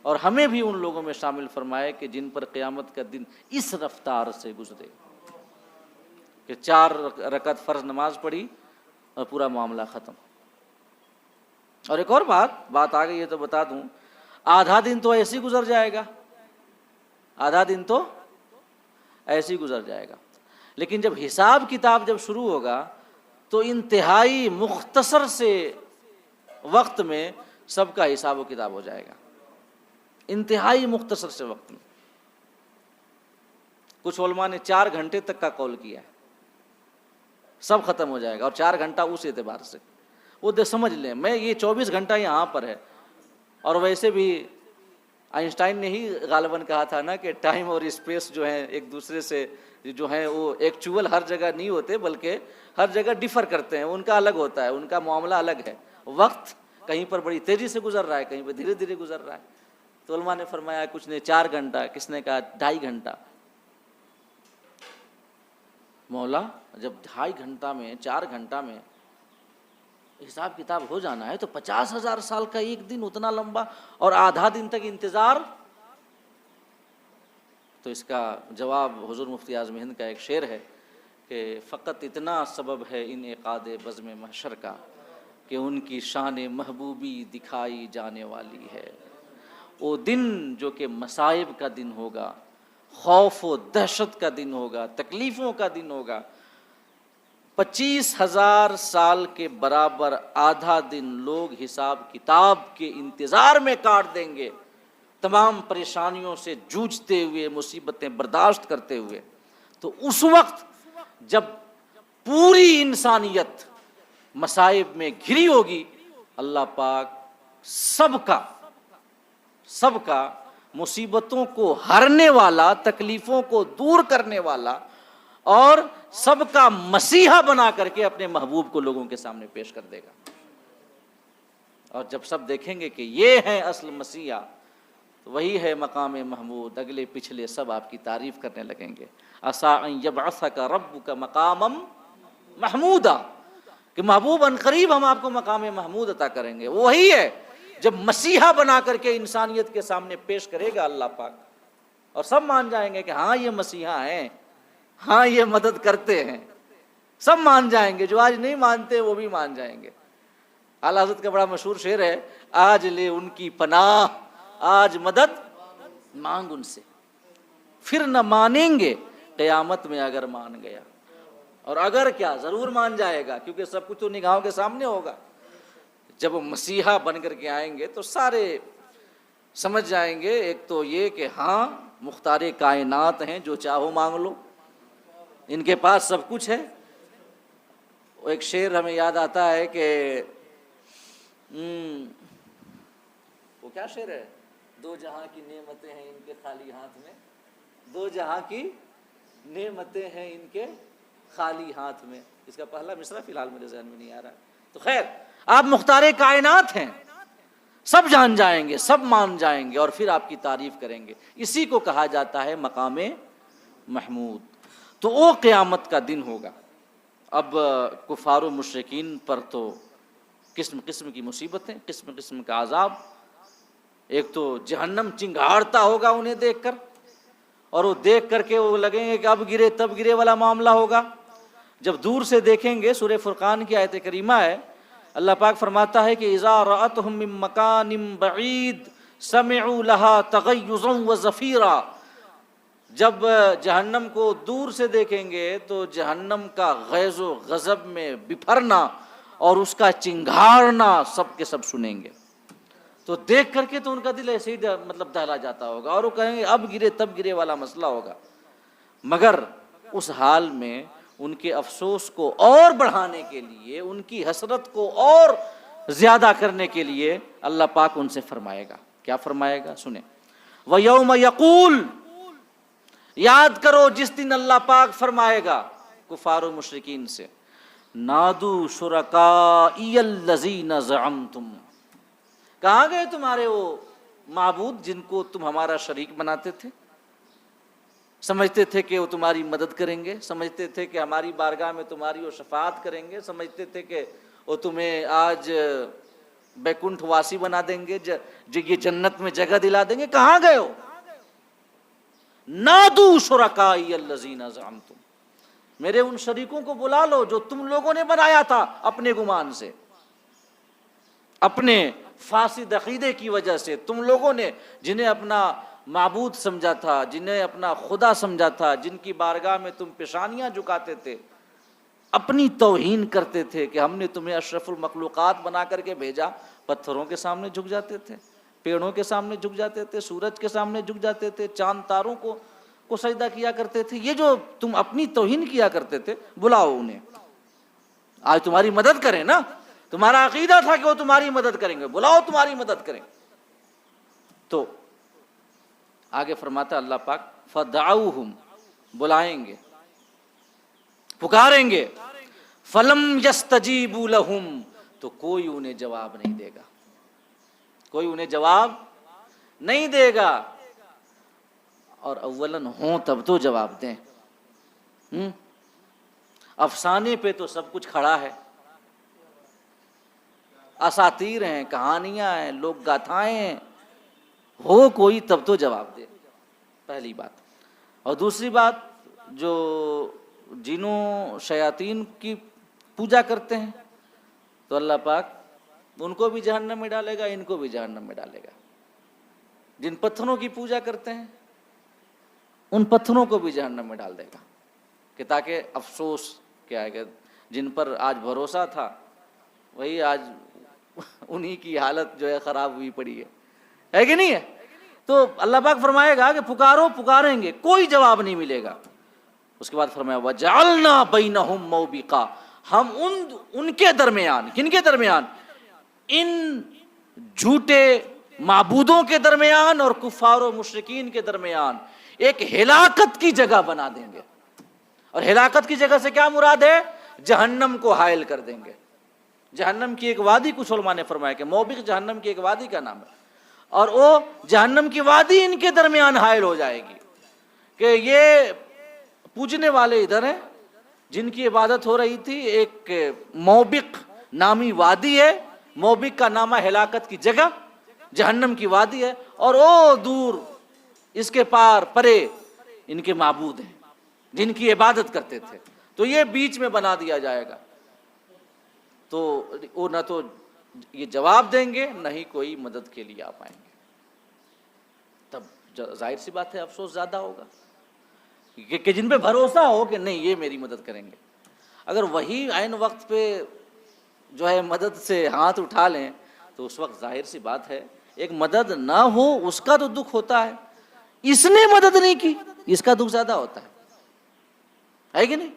اور ہمیں بھی ان لوگوں میں شامل فرمائے کہ جن پر قیامت کا دن اس رفتار سے گزرے کہ 4 رکعت فرض نماز پڑھی اور پورا معاملہ ختم۔ اور ایک اور بات آ گئی ہے تو بتا دوں، آدھا دن تو ایسے ہی گزر جائے گا، آدھا دن تو ایسے ہی گزر جائے گا، لیکن جب حساب کتاب جب شروع ہوگا تو انتہائی مختصر سے وقت میں سب کا حساب و کتاب ہو جائے گا، انتہائی مختصر سے وقت میں۔ کچھ علماء نے 4 گھنٹے تک کا قول کیا ہے، سب ختم ہو جائے گا، اور 4 گھنٹہ اس اعتبار سے وہ سمجھ لیں میں یہ 24 گھنٹہ یہاں پر ہے۔ اور ویسے بھی آئنسٹائن نے ہی غالباً کہا تھا نا کہ ٹائم اور اسپیس جو ہیں ایک دوسرے سے جو ہیں وہ ایکچول ہر جگہ نہیں ہوتے بلکہ ہر جگہ ڈیفر کرتے ہیں، ان کا الگ ہوتا ہے، ان کا معاملہ الگ ہے۔ وقت کہیں پر بڑی تیزی سے گزر رہا ہے، کہیں پر دھیرے دھیرے گزر رہا ہے۔ تو علماء نے فرمایا، کچھ نے 4 گھنٹہ، کس نے کہا 2.5 گھنٹہ۔ مولا جب 2.5 گھنٹہ میں 4 گھنٹہ میں حساب کتاب ہو جانا ہے تو 50,000 سال کا ایک دن اتنا لمبا اور آدھا دن تک انتظار؟ تو اس کا جواب حضور مفتی اعظم ہند کا ایک شعر ہے کہ فقط اتنا سبب ہے انعقاد بزم محشر کا کہ ان کی شان محبوبی دکھائی جانے والی ہے۔ وہ دن جو کہ مصائب کا دن ہوگا، خوف و دہشت کا دن ہوگا، تکلیفوں کا دن ہوگا۔ 25,000 سال کے برابر آدھا دن لوگ حساب کتاب کے انتظار میں کاٹ دیں گے، تمام پریشانیوں سے جوجھتے ہوئے، مصیبتیں برداشت کرتے ہوئے۔ تو اس وقت جب پوری انسانیت مصائب میں گھری ہوگی، اللہ پاک سب کا مصیبتوں کو ہرنے والا، تکلیفوں کو دور کرنے والا اور سب کا مسیحا بنا کر کے اپنے محبوب کو لوگوں کے سامنے پیش کر دے گا۔ اور جب سب دیکھیں گے کہ یہ ہے اصل مسیحا، تو وہی ہے مقام محمود، اگلے پچھلے سب آپ کی تعریف کرنے لگیں گے۔ عسیٰ ان یبعثک ربک مقاما محمودا، کہ محبوب ان قریب ہم آپ کو مقام محمود عطا کریں گے۔ وہی ہے جب مسیحا بنا کر کے انسانیت کے سامنے پیش کرے گا اللہ پاک، اور سب مان جائیں گے کہ ہاں یہ مسیحا ہیں، ہاں یہ مدد کرتے ہیں، سب مان جائیں گے۔ جو آج نہیں مانتے وہ بھی مان جائیں گے۔ اعلیٰ حضرت کا بڑا مشہور شعر ہے، آج لے ان کی پناہ، آج مدد مانگ ان سے، پھر نہ مانیں گے قیامت میں اگر مان گیا۔ اور اگر کیا، ضرور مان جائے گا، کیونکہ سب کچھ تو نگاہوں کے سامنے ہوگا۔ جب وہ مسیحا بن کر کے آئیں گے تو سارے سمجھ جائیں گے، ایک تو یہ کہ ہاں مختار کائنات ہیں، جو چاہو مانگ لو، ان کے پاس سب کچھ ہے۔ وہ ایک شعر ہمیں یاد آتا ہے کہ وہ کیا شعر ہے، 2 جہاں کی نعمتیں ہیں ان کے خالی ہاتھ میں، 2 جہاں کی نعمتیں ہیں ان کے خالی ہاتھ میں۔ اس کا پہلا مصرع فی الحال میرے ذہن میں نہیں آ رہا ہے۔ تو خیر، آپ مختار کائنات ہیں، سب جان جائیں گے، سب مان جائیں گے، اور پھر آپ کی تعریف کریں گے۔ اسی کو کہا جاتا ہے مقام محمود۔ تو وہ قیامت کا دن ہوگا۔ اب کفار و مشرکین پر تو قسم قسم کی مصیبتیں، قسم قسم کا عذاب۔ ایک تو جہنم چنگھاڑتا ہوگا انہیں دیکھ کر، اور وہ دیکھ کر کے وہ لگیں گے کہ اب گرے تب گرے والا معاملہ ہوگا۔ جب دور سے دیکھیں گے، سورہ فرقان کی آیت کریمہ ہے، اللہ پاک فرماتا ہے کہ اذا رأتهم من مکان بعید سمعوا لها تغیظا وزفیرا۔ جب جہنم کو دور سے دیکھیں گے تو جہنم کا غیظ و غضب میں بپھرنا اور اس کا چنگھاڑنا سب کے سب سنیں گے۔ تو دیکھ کر کے تو ان کا دل ایسے ہی دہلا جاتا ہوگا، اور وہ کہیں گے اب گرے تب گرے والا مسئلہ ہوگا۔ مگر اس حال میں ان کے افسوس کو اور بڑھانے کے لیے، ان کی حسرت کو اور زیادہ کرنے کے لیے اللہ پاک ان سے فرمائے گا۔ کیا فرمائے گا؟ سنیں۔ وَيَوْمَ يَقُولُ، یاد کرو جس دن اللہ پاک فرمائے گا کفار و مشرکین سے، نادو شرکائی الذین زعمتم، کہاں گئے تمہارے وہ معبود جن کو تم ہمارا شریک بناتے تھے؟ سمجھتے تھے کہ وہ تمہاری مدد کریں گے، سمجھتے تھے کہ ہماری بارگاہ میں تمہاری وہ شفاعت کریں گے، سمجھتے تھے کہ وہ تمہیں آج بیکنٹھ واسی بنا دیں گے، یہ جنت میں جگہ دلا دیں گے۔ کہاں گئے ہو؟ نادو شرکائی الذین زعمتم، میرے ان شریکوں کو بلا لو جو تم لوگوں نے بنایا تھا اپنے گمان سے، اپنے فاسد عقیدے کی وجہ سے، تم لوگوں نے جنہیں اپنا معبود سمجھا تھا، جنہیں اپنا خدا سمجھا تھا، جن کی بارگاہ میں تم پیشانیاں جھکاتے تھے، اپنی توہین کرتے تھے کہ ہم نے تمہیں اشرف المخلوقات بنا کر کے بھیجا، پتھروں کے سامنے جھک جاتے تھے، پیڑوں کے سامنے جھک جاتے تھے، سورج کے سامنے جھک جاتے تھے، چاند تاروں کو سجدہ کیا کرتے تھے۔ یہ جو تم اپنی توہین کیا کرتے تھے، بلاؤ انہیں، آج تمہاری مدد کریں نا، تمہارا عقیدہ تھا کہ وہ تمہاری مدد کریں گے، بلاؤ تمہاری مدد کریں۔ تو آگے فرماتا اللہ پاک فدعوہم، بلائیں گے، پکاریں گے، فلم یستجیبوا لہم، تو کوئی انہیں جواب نہیں دے گا، کوئی انہیں جواب نہیں دے گا۔ اور اولاً ہوں تب تو جواب دیں۔ افسانے پہ تو سب کچھ کھڑا ہے، اساطیر ہیں، کہانیاں ہیں، لوک گاتھائیں ہیں، ہو کوئی تب تو جواب دے، پہلی بات۔ اور دوسری بات، جو جنوں شیاطین کی پوجا کرتے ہیں تو اللہ پاک ان کو بھی جہنم میں ڈالے گا، ان کو بھی جہنم میں ڈالے گا۔ جن پتھروں کی پوجا کرتے ہیں ان پتھروں کو بھی جہنم میں ڈال دے گا، کہ تاکہ افسوس کیا ہے کہ جن پر آج بھروسہ تھا وہی آج انہی کی حالت جو ہے خراب ہوئی پڑی ہے کہ نہیں ہے؟ تو اللہ پاک فرمائے گا کہ پکارو، پکاریں گے، کوئی جواب نہیں ملے گا۔ اس کے بعد فرمایا وَجَعَلْنَا بَيْنَهُمْ مَوْبِقًا، ہم ان کے درمیان، کن کے درمیان؟ ان جھوٹے معبودوں کے درمیان اور کفار و مشرکین کے درمیان ایک ہلاکت کی جگہ بنا دیں گے۔ اور ہلاکت کی جگہ سے کیا مراد ہے؟ جہنم کو حائل کر دیں گے۔ جہنم کی ایک وادی، کچھ علماء نے فرمایا کہ موبق جہنم کی ایک وادی کا نام ہے، اور وہ جہنم کی وادی ان کے درمیان حائل ہو جائے گی، کہ یہ پوجنے والے ادھر ہیں جن کی عبادت ہو رہی تھی، ایک موبق نامی وادی ہے، موبق کا نامہ ہلاکت کی جگہ، جہنم کی وادی ہے، اور وہ دور اس کے پار پرے ان کے معبود ہیں جن کی عبادت کرتے تھے، تو یہ بیچ میں بنا دیا جائے گا۔ تو وہ نہ تو یہ جواب دیں گے، نہ ہی کوئی مدد کے لیے آ پائیں گے۔ تب ظاہر سی بات ہے افسوس زیادہ ہوگا، کہ جن پہ بھروسہ ہو کہ نہیں یہ میری مدد کریں گے، اگر وہی عین وقت پہ جو ہے مدد سے ہاتھ اٹھا لیں تو اس وقت ظاہر سی بات ہے ایک مدد نہ ہو اس کا تو دکھ ہوتا ہے، اس نے مدد نہیں کی اس کا دکھ زیادہ ہوتا ہے کہ نہیں؟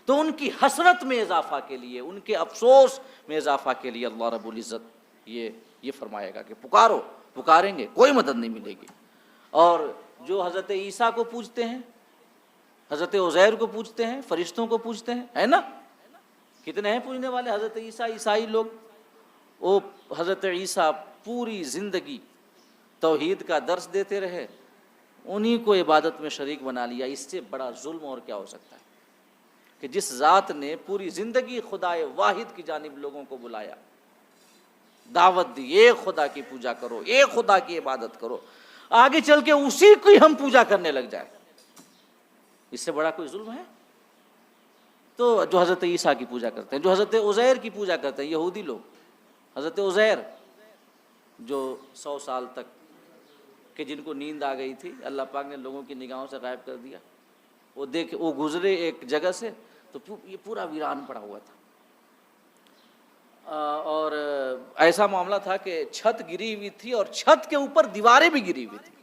تو ان کی حسرت میں اضافہ کے لیے، ان کے افسوس میں اضافہ کے لیے اللہ رب العزت یہ فرمائے گا کہ پکارو، پکاریں گے، کوئی مدد نہیں ملے گی۔ اور جو حضرت عیسیٰ کو پوجتے ہیں، حضرت عزیر کو پوجتے ہیں، فرشتوں کو پوجتے ہیں، ہے نا؟ کتنے ہیں پوجنے والے حضرت عیسیٰ، عیسائی لوگ؟ وہ حضرت عیسیٰ پوری زندگی توحید کا درس دیتے رہے، انہی کو عبادت میں شریک بنا لیا۔ اس سے بڑا ظلم اور کیا ہو سکتا ہے کہ جس ذات نے پوری زندگی خدائے واحد کی جانب لوگوں کو بلایا، دعوت دی، ایک خدا کی پوجا کرو، ایک خدا کی عبادت کرو، آگے چل کے اسی کی ہم پوجا کرنے لگ جائے، اس سے بڑا کوئی ظلم ہے؟ تو جو حضرت عیسیٰ کی پوجا کرتے ہیں، جو حضرت عزیر کی پوجا کرتے ہیں یہودی لوگ، حضرت عزیر جو 100 سال تک کہ جن کو نیند آ گئی تھی، اللہ پاک نے لوگوں کی نگاہوں سے غائب کر دیا، وہ گزرے ایک جگہ سے تو یہ پورا ویران پڑا ہوا تھا، اور ایسا معاملہ تھا کہ چھت گری ہوئی تھی اور چھت کے اوپر دیواریں بھی گری ہوئی تھی۔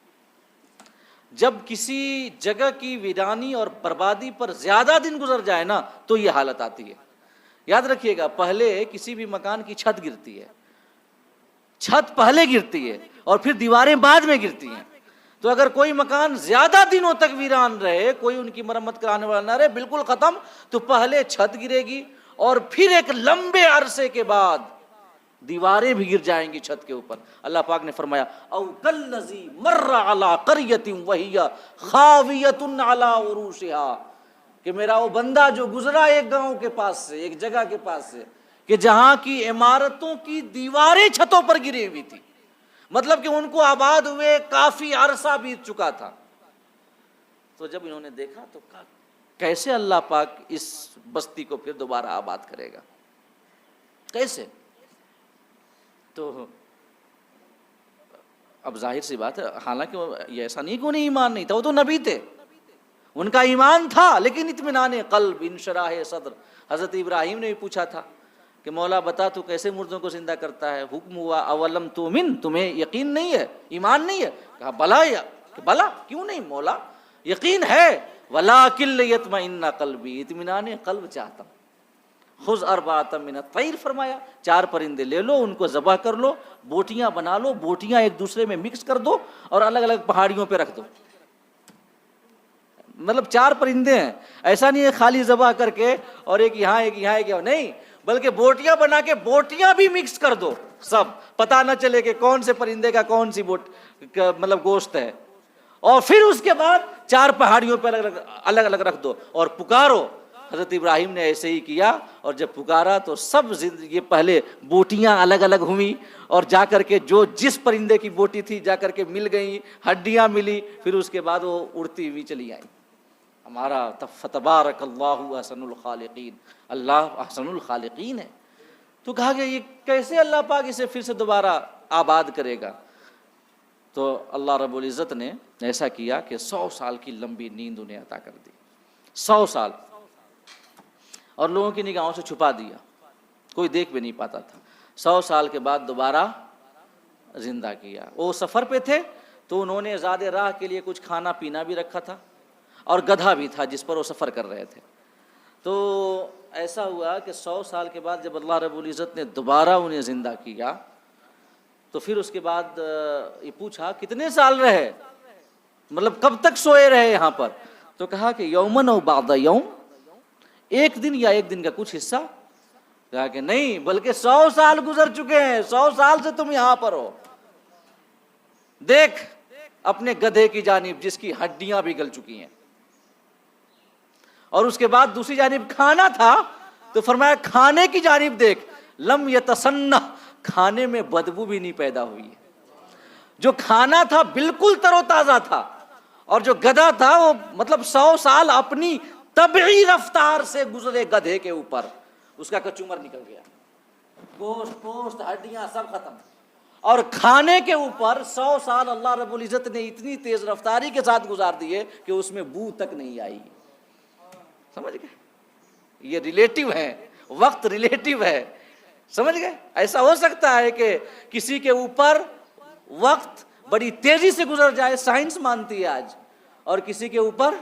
جب کسی جگہ کی ویرانی اور بربادی پر زیادہ دن گزر جائے نا تو یہ حالت آتی ہے۔ یاد رکھیے گا، پہلے کسی بھی مکان کی چھت گرتی ہے، چھت پہلے گرتی ہے اور پھر دیواریں بعد میں گرتی ہیں۔ تو اگر کوئی مکان زیادہ دنوں تک ویران رہے، کوئی ان کی مرمت کرانے والا نہ رہے، بالکل ختم، تو پہلے چھت گرے گی اور پھر ایک لمبے عرصے کے بعد دیواریں بھی گر جائیں گی چھت کے اوپر. اللہ پاک نے فرمایا او کالذی مر علی قریۃ وہی خاویۃ علی عروشها، کہ میرا وہ بندہ جو گزرا ایک گاؤں کے پاس سے، ایک جگہ کے پاس سے، کہ جہاں کی عمارتوں کی دیواریں چھتوں پر گری ہوئی تھی، مطلب کہ ان کو آباد ہوئے کافی عرصہ بیت چکا تھا. تو جب انہوں نے دیکھا تو کہا کیسے اللہ پاک اس بستی کو پھر دوبارہ آباد کرے گا، کیسے؟ تو اب ظاہر سی بات ہے، حالانکہ یہ ایسا نہیں کہ انہیں ایمان نہیں تھا، وہ تو نبی تھے، ان کا ایمان تھا، لیکن اطمینان قلب، انشراح صدر. حضرت ابراہیم نے بھی پوچھا تھا کہ مولا بتا تو کیسے مردوں کو زندہ کرتا ہے؟ حکم ہوا اولم تؤمن، تمہیں یقین نہیں ہے، ایمان نہیں ہے؟ کہا بلا، بلا کیوں نہیں مولا، یقین ہے، ولکن لیطمئن قلبی، اطمینان قلب چاہتا ہوں. خذ اربعۃ من الطیر، فرمایا 4 پرندے لے لو، ان کو ذبح کر لو، بوٹیاں بنا لو، بوٹیاں ایک دوسرے میں مکس کر دو اور الگ الگ پہاڑیوں پہ رکھ دو. مطلب 4 پرندے ہیں، ایسا نہیں ہے خالی ذبح کر کے اور ایک یہاں ایک یہاں ایک یہاں، نہیں، بلکہ بوٹیاں بنا کے بوٹیاں بھی مکس کر دو، سب پتہ نہ چلے کہ کون سے پرندے کا کون سی مطلب گوشت ہے. اور پھر اس کے بعد 4 پہاڑیوں پہ الگ الگ رکھ دو اور پکارو. حضرت ابراہیم نے ایسے ہی کیا، اور جب پکارا تو سب یہ پہلے بوٹیاں الگ الگ ہوئیں، اور جا کر کے جو جس پرندے کی بوٹی تھی جا کر کے مل گئیں، ہڈیاں ملی، پھر اس کے بعد وہ اڑتی ہوئی چلی آئیں. ہمارا فتبارک اللہ احسن الخالقین، اللہ احسن الخالقین ہے. تو کہا کہ یہ کیسے اللہ پاک اسے پھر سے دوبارہ آباد کرے گا؟ تو اللہ رب العزت نے ایسا کیا کہ 100 سال کی لمبی نیند انہیں عطا کر دی، 100 سال، اور لوگوں کی نگاہوں سے چھپا دیا، کوئی دیکھ بھی نہیں پاتا تھا. 100 سال کے بعد دوبارہ زندہ کیا. وہ سفر پہ تھے تو انہوں نے زاد راہ کے لیے کچھ کھانا پینا بھی رکھا تھا، اور گدھا بھی تھا جس پر وہ سفر کر رہے تھے. تو ایسا ہوا کہ 100 سال کے بعد جب اللہ رب العزت نے دوبارہ انہیں زندہ کیا تو پھر اس کے بعد یہ پوچھا کتنے سال رہے، مطلب کب تک سوئے رہے یہاں پر؟ تو کہا کہ یومن او بعد یوم، ایک دن یا ایک دن کا کچھ حصہ. کہا کہ نہیں، بلکہ 100 سال گزر چکے ہیں، 100 سال سے تم یہاں پر ہو. دیکھ اپنے گدھے کی جانب جس کی ہڈیاں بھی گل چکی ہیں، اور اس کے بعد دوسری جانب کھانا تھا تو فرمایا کھانے کی جانب دیکھ، لم یتسنہ، کھانے میں بدبو بھی نہیں پیدا ہوئی. جو کھانا تھا بالکل تر و تازہ تھا، اور جو گدھا تھا وہ مطلب 100 سال اپنی طبعی رفتار سے گزرے گدھے کے اوپر، اس کا کچومر نکل گیا، گوشت پوشت ہڈیاں سب ختم. اور کھانے کے اوپر 100 سال اللہ رب العزت نے اتنی تیز رفتاری کے ساتھ گزار دیے کہ اس میں بو تک نہیں آئی. سمجھ گئے؟ یہ ریلیٹیو ہے، وقت ریلیٹیو ہے، سمجھ گئے؟ ایسا ہو سکتا ہے کہ کسی کے اوپر وقت بڑی تیزی سے گزر جائے، سائنس مانتی ہے آج، اور کسی کے اوپر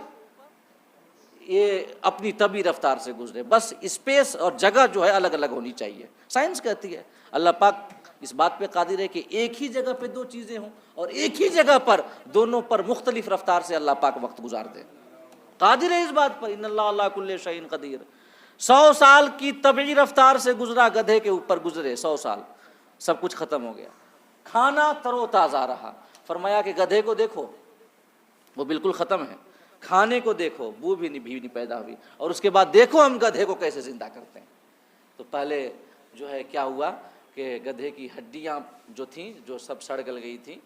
یہ اپنی طبعی رفتار سے گزرے. بس اسپیس اور جگہ جو ہے الگ الگ ہونی چاہیے، سائنس کہتی ہے. اللہ پاک اس بات پہ قادر ہے کہ ایک ہی جگہ پہ 2 چیزیں ہوں، اور ایک ہی جگہ پر دونوں پر مختلف رفتار سے اللہ پاک وقت گزار دے. قادر ہے اس بات پر، ان اللہ علی کل شیء قدیر. 100 سال کی طبعی رفتار سے گزرا، گدھے کے اوپر گزرے 100 سال، سب کچھ ختم ہو گیا، کھانا تر و تازہ رہا. فرمایا کہ گدھے کو دیکھو وہ بالکل ختم ہے، کھانے کو دیکھو بو بھی نہیں پیدا ہوئی، اور اس کے بعد دیکھو ہم گدھے کو کیسے زندہ کرتے ہیں. تو پہلے جو ہے کیا ہوا کہ گدھے کی ہڈیاں جو تھیں جو سب سڑ گل گئی تھیں،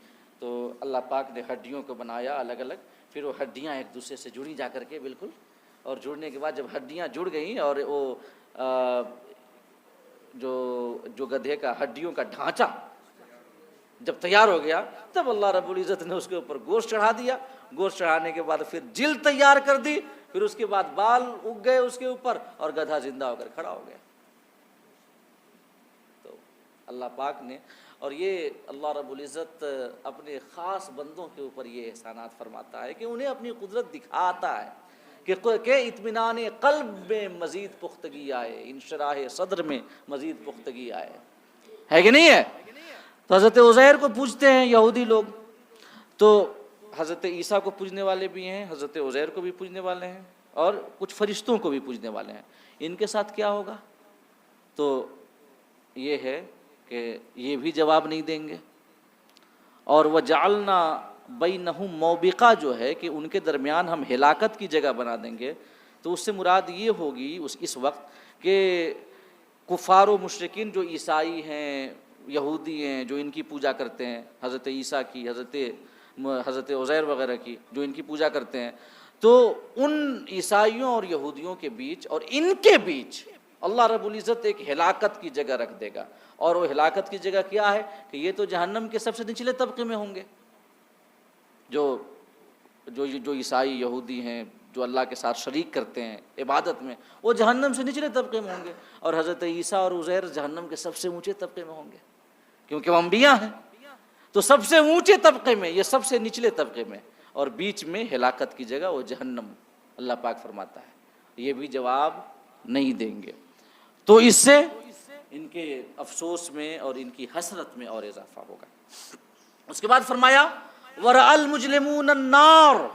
تو اللہ پاک نے ہڈیوں کو بنایا الگ الگ، پھر وہ ہڈیاں ایک دوسرے سے جڑی جا کر کے بالکل، اور جڑنے کے بعد جب ہڈیاں جڑ گئیں اور وہ جو گدھے کا ہڈیوں کا ڈھانچہ جب تیار ہو گیا، تب اللہ رب العزت نے اس کے اوپر گوشت چڑھا دیا. گوشت چڑھانے کے بعد پھر جلد تیار کر دی، پھر اس کے بعد بال اگ گئے اس کے اوپر، اور گدھا زندہ ہو کر کھڑا ہو گیا. تو اللہ پاک نے، اور یہ اللہ رب العزت اپنے خاص بندوں کے اوپر یہ احسانات فرماتا ہے کہ انہیں اپنی قدرت دکھاتا ہے کہ اطمینان قلب میں مزید پختگی آئے، انشراح صدر میں مزید پختگی آئے. ہے کہ نہیں ہے؟ تو حضرت عزیر کو پوجتے ہیں یہودی لوگ، تو حضرت عیسیٰ کو پوجنے والے بھی ہیں، حضرت عزیر کو بھی پوجنے والے ہیں، اور کچھ فرشتوں کو بھی پوجنے والے ہیں. ان کے ساتھ کیا ہوگا؟ تو یہ ہے کہ یہ بھی جواب نہیں دیں گے. اور وجعلنا بینہم موبقہ جو ہے کہ ان کے درمیان ہم ہلاکت کی جگہ بنا دیں گے. تو اس سے مراد یہ ہوگی اس وقت کہ کفار و مشرکین جو عیسائی ہیں، یہودی ہیں، جو ان کی پوجا کرتے ہیں، حضرت عیسیٰ کی، حضرت عزیر وغیرہ کی، جو ان کی پوجا کرتے ہیں، تو ان عیسائیوں اور یہودیوں کے بیچ اور ان کے بیچ اللہ رب العزت ایک ہلاکت کی جگہ رکھ دے گا. اور وہ ہلاکت کی جگہ کیا ہے کہ یہ تو جہنم کے سب سے نچلے طبقے میں ہوں گے. جو عیسائی یہودی ہیں، جو اللہ کے ساتھ شریک کرتے ہیں عبادت میں، وہ جہنم سے نچلے طبقے میں ہوں گے. اور حضرت عیسیٰ اور عزیر جہنم کے سب سے اونچے طبقے میں ہوں گے، کیونکہ وہ انبیاء ہیں. تو سب سے اونچے طبقے میں، یہ سب سے نچلے طبقے میں، اور بیچ میں ہلاکت کی جگہ وہ جہنم. اللہ پاک فرماتا ہے یہ بھی جواب نہیں دیں گے. تو اس سے ان کے افسوس میں اور ان کی حسرت میں اور اضافہ ہوگا. اس کے بعد فرمایا وَرَأَى الْمُجْرِمُونَ النَّارَ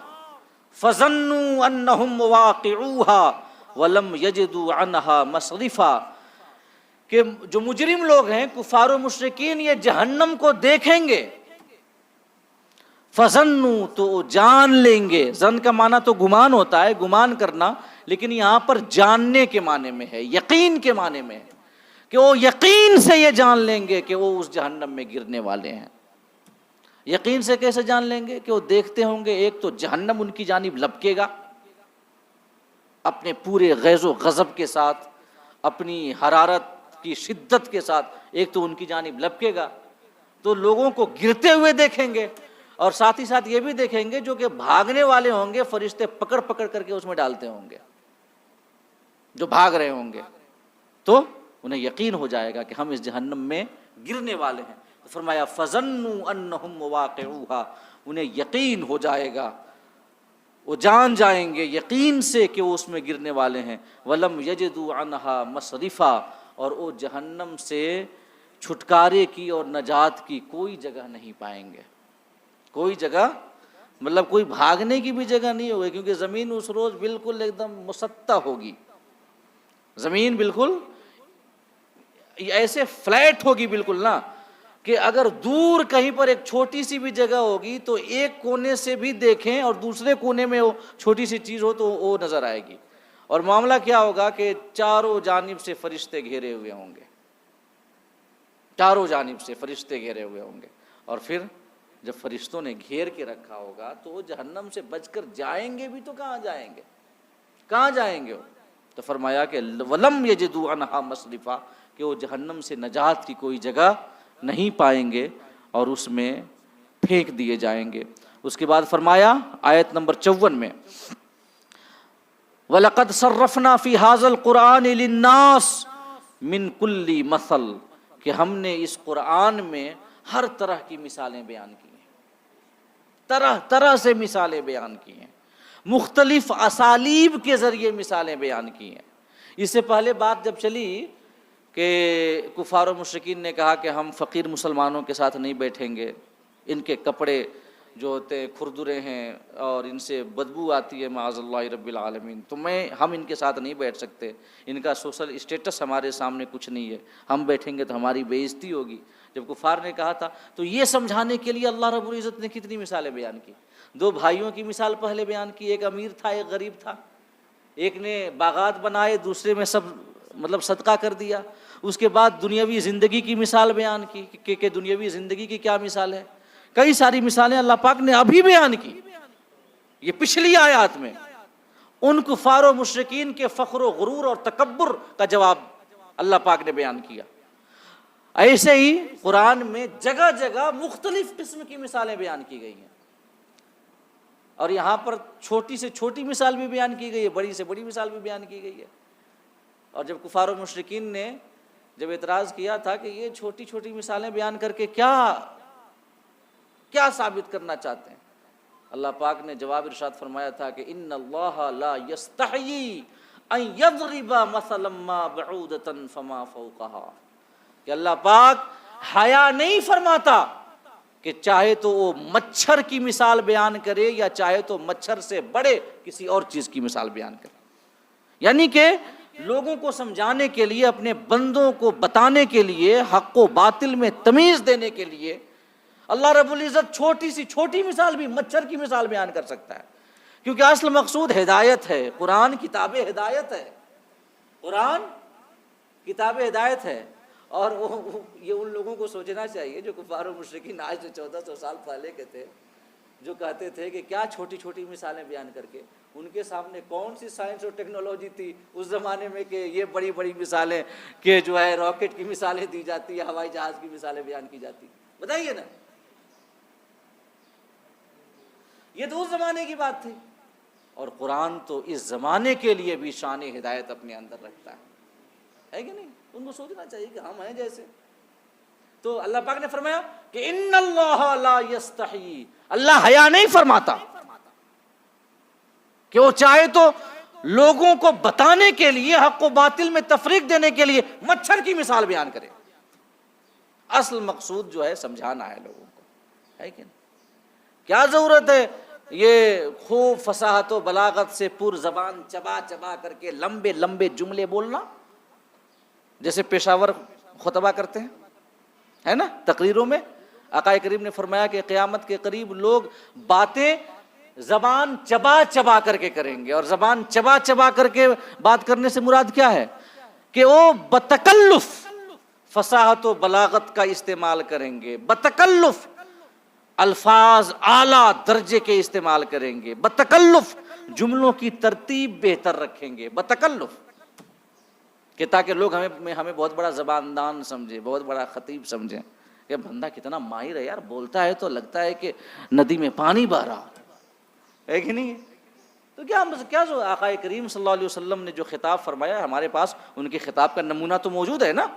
فَظَنُّوا أَنَّهُمْ مُوَاقِعُوهَا وَلَمْ يَجِدُوا عَنْهَا مَصْرِفًا. کہ جو مجرم لوگ ہیں، کفار و مشرکین، یہ جہنم کو دیکھیں گے. فَظَنُّوا تو جان لیں گے. ظن کا معنی تو گمان ہوتا ہے، گمان کرنا، لیکن یہاں پر جاننے کے معنی میں ہے، یقین کے معنی میں ہے کہ وہ یقین سے یہ جان لیں گے کہ وہ اس جہنم میں گرنے والے ہیں. یقین سے کیسے جان لیں گے؟ کہ وہ دیکھتے ہوں گے ایک تو جہنم ان کی جانب لپکے گا اپنے پورے غیظ و غضب کے ساتھ، اپنی حرارت کی شدت کے ساتھ. ایک تو ان کی جانب لپکے گا تو لوگوں کو گرتے ہوئے دیکھیں گے، اور ساتھ ہی ساتھ یہ بھی دیکھیں گے جو کہ بھاگنے والے ہوں گے، فرشتے پکڑ پکڑ کر کے اس میں ڈالتے ہوں گے جو بھاگ رہے ہوں گے. تو انہیں یقین ہو جائے گا کہ ہم اس جہنم میں گرنے والے ہیں. تو فرمایا فَظَنُّوا أَنَّهُمْ مُوَاقِعُوهَا، انہیں یقین ہو جائے گا، وہ جان جائیں گے یقین سے کہ وہ اس میں گرنے والے ہیں. وَلَمْ يَجِدُوا عَنْهَا مَصْرِفًا، اور وہ جہنم سے چھٹکارے کی اور نجات کی کوئی جگہ نہیں پائیں گے. کوئی جگہ مطلب کوئی بھاگنے کی بھی جگہ نہیں ہوگی، کیونکہ زمین اس روز بالکل ایک دم مسطح ہوگی. زمین بالکل ایسے فلیٹ ہوگی بالکل نا، کہ اگر دور کہیں پر ایک چھوٹی سی بھی جگہ ہوگی تو ایک کونے سے بھی دیکھیں اور دوسرے کونے میں وہ چھوٹی سی چیز ہو تو وہ نظر آئے گی. اور معاملہ کیا ہوگا کہ چاروں جانب سے فرشتے گھیرے ہوئے ہوں گے، چاروں جانب سے فرشتے گھیرے ہوئے ہوں گے. اور پھر جب فرشتوں نے گھیر کے رکھا ہوگا تو وہ جہنم سے بچ کر جائیں گے بھی تو کہاں جائیں گے، کہاں جائیں گے؟ تو فرمایا کہ وَلَمْ يَجِدُوا عَنْهَا مَصْرِفًا، کہ وہ جہنم سے نجات کی کوئی جگہ نہیں پائیں گے اور اس میں پھینک دیے جائیں گے. اس کے بعد فرمایا آیت نمبر 54 میں وَلَقَدْ صَرَّفْنَا فِي هَذَا الْقُرْآنِ لِلنَّاسِ مِنْ كُلِّ مَثَلٍ، کہ ہم نے اس قرآن میں ہر طرح کی مثالیں بیان کی ہیں، طرح طرح سے مثالیں بیان کی ہیں، مختلف اسالیب کے ذریعے مثالیں بیان کی ہیں. اس سے پہلے بات جب چلی کہ کفار و مشرکین نے کہا کہ ہم فقیر مسلمانوں کے ساتھ نہیں بیٹھیں گے، ان کے کپڑے جو ہوتے ہیں کھردرے ہیں اور ان سے بدبو آتی ہے معاذ اللہ رب العالمین، تو ہم ان کے ساتھ نہیں بیٹھ سکتے، ان کا سوشل اسٹیٹس ہمارے سامنے کچھ نہیں ہے، ہم بیٹھیں گے تو ہماری بے عزتی ہوگی. جب کفار نے کہا تھا تو یہ سمجھانے کے لیے اللہ رب العزت نے کتنی مثالیں بیان کی. دو بھائیوں کی مثال پہلے بیان کی، ایک امیر تھا ایک غریب تھا، ایک نے باغات بنائے دوسرے میں سب صدقہ کر دیا. اس کے بعد دنیاوی زندگی کی مثال بیان کی کہ دنیاوی زندگی کی کیا مثال ہے. کئی ساری مثالیں اللہ پاک نے ابھی بیان کی، یہ پچھلی آیات میں ان کفار و مشرکین کے فخر و غرور اور تکبر کا جواب اللہ پاک نے بیان کیا. ایسے ہی قرآن میں جگہ جگہ مختلف قسم کی مثالیں بیان کی گئی ہیں، اور یہاں پر چھوٹی سے چھوٹی مثال بھی بیان کی گئی ہے، بڑی سے بڑی مثال بھی بیان کی گئی ہے. اور جب کفار و مشرکین نے جب اعتراض کیا تھا کہ یہ چھوٹی چھوٹی مثالیں بیان کر کے کیا ثابت کرنا چاہتے ہیں، اللہ پاک نے جواب ارشاد فرمایا تھا کہ ان اللہ لا یستحیی ان یضرب مثلا ما بعودۃ فما فوقها، کہ اللہ پاک حیا نہیں فرماتا کہ چاہے تو وہ مچھر کی مثال بیان کرے یا چاہے تو مچھر سے بڑے کسی اور چیز کی مثال بیان کرے. یعنی کہ لوگوں کو سمجھانے کے لیے، اپنے بندوں کو بتانے کے لیے، حق و باطل میں تمیز دینے کے لیے اللہ رب العزت چھوٹی سی چھوٹی مثال بھی، مچھر کی مثال بیان کر سکتا ہے، کیونکہ اصل مقصود ہدایت ہے۔ قرآن کتاب ہدایت ہے، قرآن کتاب ہدایت ہے۔ اور یہ ان لوگوں کو سوچنا چاہیے جو کفار و مشرکین آج سے 1400 سال پہلے کے تھے، جو کہتے تھے کہ کیا چھوٹی چھوٹی مثالیں بیان کر کے، ان کے سامنے کون سی سائنس اور ٹیکنالوجی تھی اس زمانے میں کہ یہ بڑی بڑی مثالیں، کہ جو ہے راکٹ کی مثالیں دی جاتی، ہوائی جہاز کی مثالیں بیان کی جاتی، بتائیے نا۔ یہ تو اس زمانے کی بات تھی، اور قرآن تو اس زمانے کے لیے بھی شان ہدایت اپنے اندر رکھتا ہے کہ نہیں؟ ان کو سوچنا چاہیے کہ ہم ہیں جیسے۔ تو اللہ پاک نے فرمایا کہ ان اللہ لا یستحی، اللہ حیا نہیں فرماتا کہ وہ چاہے تو لوگوں کو بتانے کے لیے، حق و باطل میں تفریق دینے کے لیے مچھر کی مثال بیان کرے۔ اصل مقصود جو ہے سمجھانا ہے لوگوں کو، ہے کہ نہیں؟ کیا ضرورت ہے یہ خوب فصاحت و بلاغت سے پر زبان چبا چبا کر کے لمبے لمبے جملے بولنا، جیسے پشاور خطبہ کرتے ہیں، ہے نا، تقریروں میں۔ آقا کریم نے فرمایا کہ قیامت کے قریب لوگ باتیں زبان چبا چبا کر کے کریں گے، اور زبان چبا چبا کر کے بات کرنے سے مراد کیا ہے کہ وہ بتکلف فصاحت و بلاغت کا استعمال کریں گے، بتکلف الفاظ اعلیٰ درجے کے استعمال کریں گے، بتکلف جملوں کی ترتیب بہتر رکھیں گے، بتکلف، کہ تاکہ لوگ ہمیں بہت بڑا زباندان سمجھے، بہت بڑا خطیب سمجھیں کہ بندہ کتنا ماہر ہے یار، بولتا ہے تو لگتا ہے کہ ندی میں پانی بہہ رہا ہے کہ نہیں؟ تو کیا جو آقا کریم صلی اللہ علیہ وسلم نے جو خطاب فرمایا، ہمارے پاس ان کے خطاب کا نمونہ تو موجود ہے نا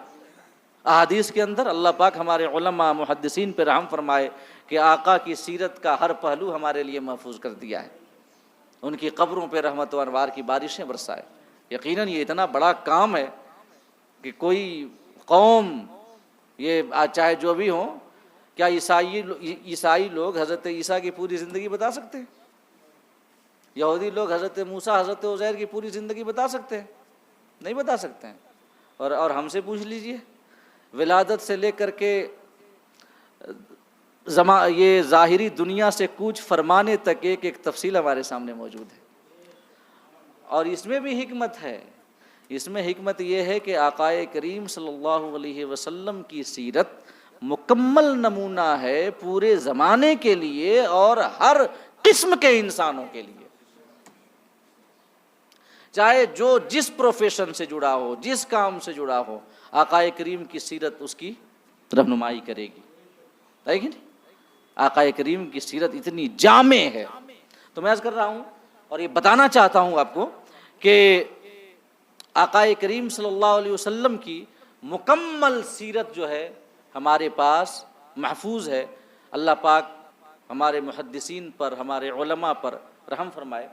احادیث کے اندر۔ اللہ پاک ہمارے علماء محدثین پہ رحم فرمائے کہ آقا کی سیرت کا ہر پہلو ہمارے لیے محفوظ کر دیا ہے، ان کی قبروں پہ رحمت و انوار کی بارشیں برسائے۔ یقیناً یہ اتنا بڑا کام ہے کہ کوئی قوم، یہ چاہے جو بھی ہوں، کیا عیسائی لوگ حضرت عیسیٰ کی پوری زندگی بتا سکتے ہیں؟ یہودی لوگ حضرت موسیٰ، حضرت عزیر کی پوری زندگی بتا سکتے ہیں؟ نہیں بتا سکتے ہیں۔ اور ہم سے پوچھ لیجئے، ولادت سے لے کر کے یہ ظاہری دنیا سے کوچ فرمانے تک ایک تفصیل ہمارے سامنے موجود ہے، اور اس میں بھی حکمت ہے۔ اس میں حکمت یہ ہے کہ آقا کریم صلی اللہ علیہ وسلم کی سیرت مکمل نمونہ ہے پورے زمانے کے لیے اور ہر قسم کے انسانوں کے لیے، چاہے جو جس پروفیشن سے جڑا ہو، جس کام سے جڑا ہو، آقا کریم کی سیرت اس کی رہنمائی کرے گی، ہے کہ نہیں؟ آقا کریم کی سیرت اتنی جامع ہے۔ تو میں عرض کر رہا ہوں اور یہ بتانا چاہتا ہوں آپ کو کہ آقا کریم صلی اللہ علیہ وسلم کی مکمل سیرت جو ہے ہمارے پاس محفوظ ہے۔ اللہ پاک ہمارے محدثین پر، ہمارے علماء پر رحم فرمائے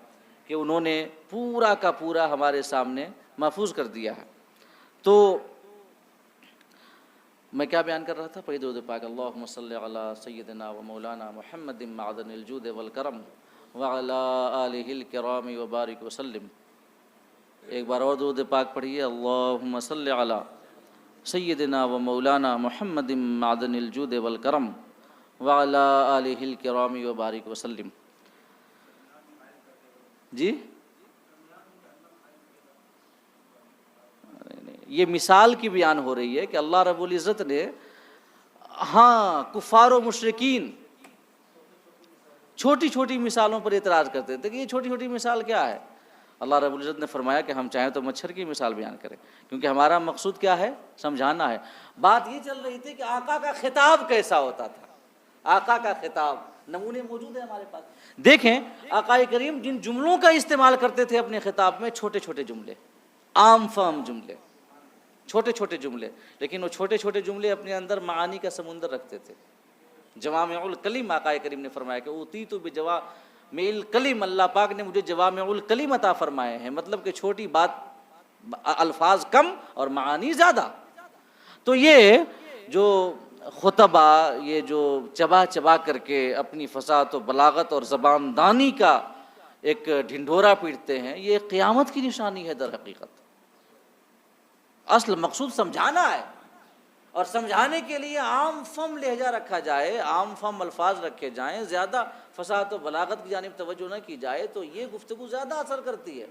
کہ انہوں نے پورا کا پورا ہمارے سامنے محفوظ کر دیا ہے۔ تو میں کیا بیان کر رہا تھا؟ پڑھ درود پاک، اللہم صلی علی سیدنا و مولانا محمد معدن الجود والکرم وعلی آلہ الکرام وبارک وسلم۔ ایک بار اور درود پاک پڑھیے، اللہم صلی علی سیدنا و مولانا محمد معدن الجود والکرم وعلی آلہ الکرام وبارک وسلم۔ جی یہ مثال کی بیان ہو رہی ہے کہ اللہ رب العزت نے کفار و مشرکین چھوٹی چھوٹی مثالوں پر اعتراض کرتے تھے کہ یہ چھوٹی چھوٹی مثال کیا ہے۔ اللہ رب العزت نے فرمایا کہ ہم چاہیں تو مچھر کی مثال بیان کریں، کیونکہ ہمارا مقصود کیا ہے؟ سمجھانا ہے۔ بات یہ چل رہی تھی کہ آقا کا خطاب کیسا ہوتا تھا، آقا کا خطاب، نمونے موجود ہیں ہمارے پاس۔ دیکھیں آقا کریم جن جملوں کا استعمال کرتے تھے اپنے خطاب میں، چھوٹے چھوٹے جملے، عام فہم جملے، چھوٹے چھوٹے جملے، لیکن وہ چھوٹے چھوٹے جملے اپنے اندر معانی کا سمندر رکھتے تھے۔ جوامع الکلم، آقا کریم نے فرمایا کہ اوتیت بجوامع الکلم، اللہ پاک نے مجھے جوامع الکلم عطا فرمائے ہیں، مطلب کہ چھوٹی بات، الفاظ کم اور معانی زیادہ۔ تو یہ جو خطبہ، یہ جو چبا چبا کر کے اپنی فصاحت و بلاغت اور زبان دانی کا ایک ڈھنڈورا پیٹتے ہیں، یہ قیامت کی نشانی ہے در حقیقت، اصل مقصود سمجھانا ہے، اور سمجھانے کے لیے عام فہم لہجہ رکھا جائے، عام فہم الفاظ رکھے جائیں، زیادہ فصاحت و بلاغت کی جانب توجہ نہ کی جائے تو یہ گفتگو زیادہ اثر کرتی ہے،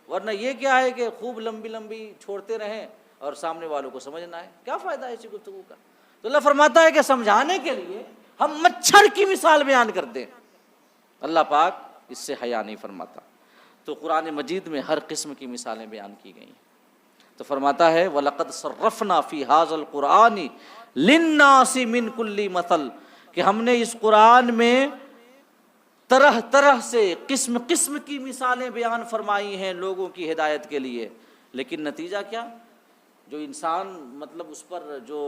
ورنہ یہ کیا ہے کہ خوب لمبی لمبی چھوڑتے رہیں اور سامنے والوں کو سمجھ نہ آئے، کیا فائدہ ہے ایسی گفتگو کا؟ تو اللہ فرماتا ہے کہ سمجھانے کے لیے ہم مچھر کی مثال بیان کر دیں، اللہ پاک اس سے حیا نہیں فرماتا۔ تو قرآن مجید میں ہر قسم کی مثالیں بیان کی گئی ہیں۔ تو فرماتا ہے وَلَقَدْ صَرَّفْنَا فِي هَذَا الْقُرْآنِ لِلنَّاسِ مِنْ كُلِّ مَثَلٍ، کہ ہم نے اس قرآن میں طرح طرح سے قسم قسم کی مثالیں بیان فرمائی ہیں لوگوں کی ہدایت کے لیے، لیکن نتیجہ کیا؟ جو انسان مطلب اس پر جو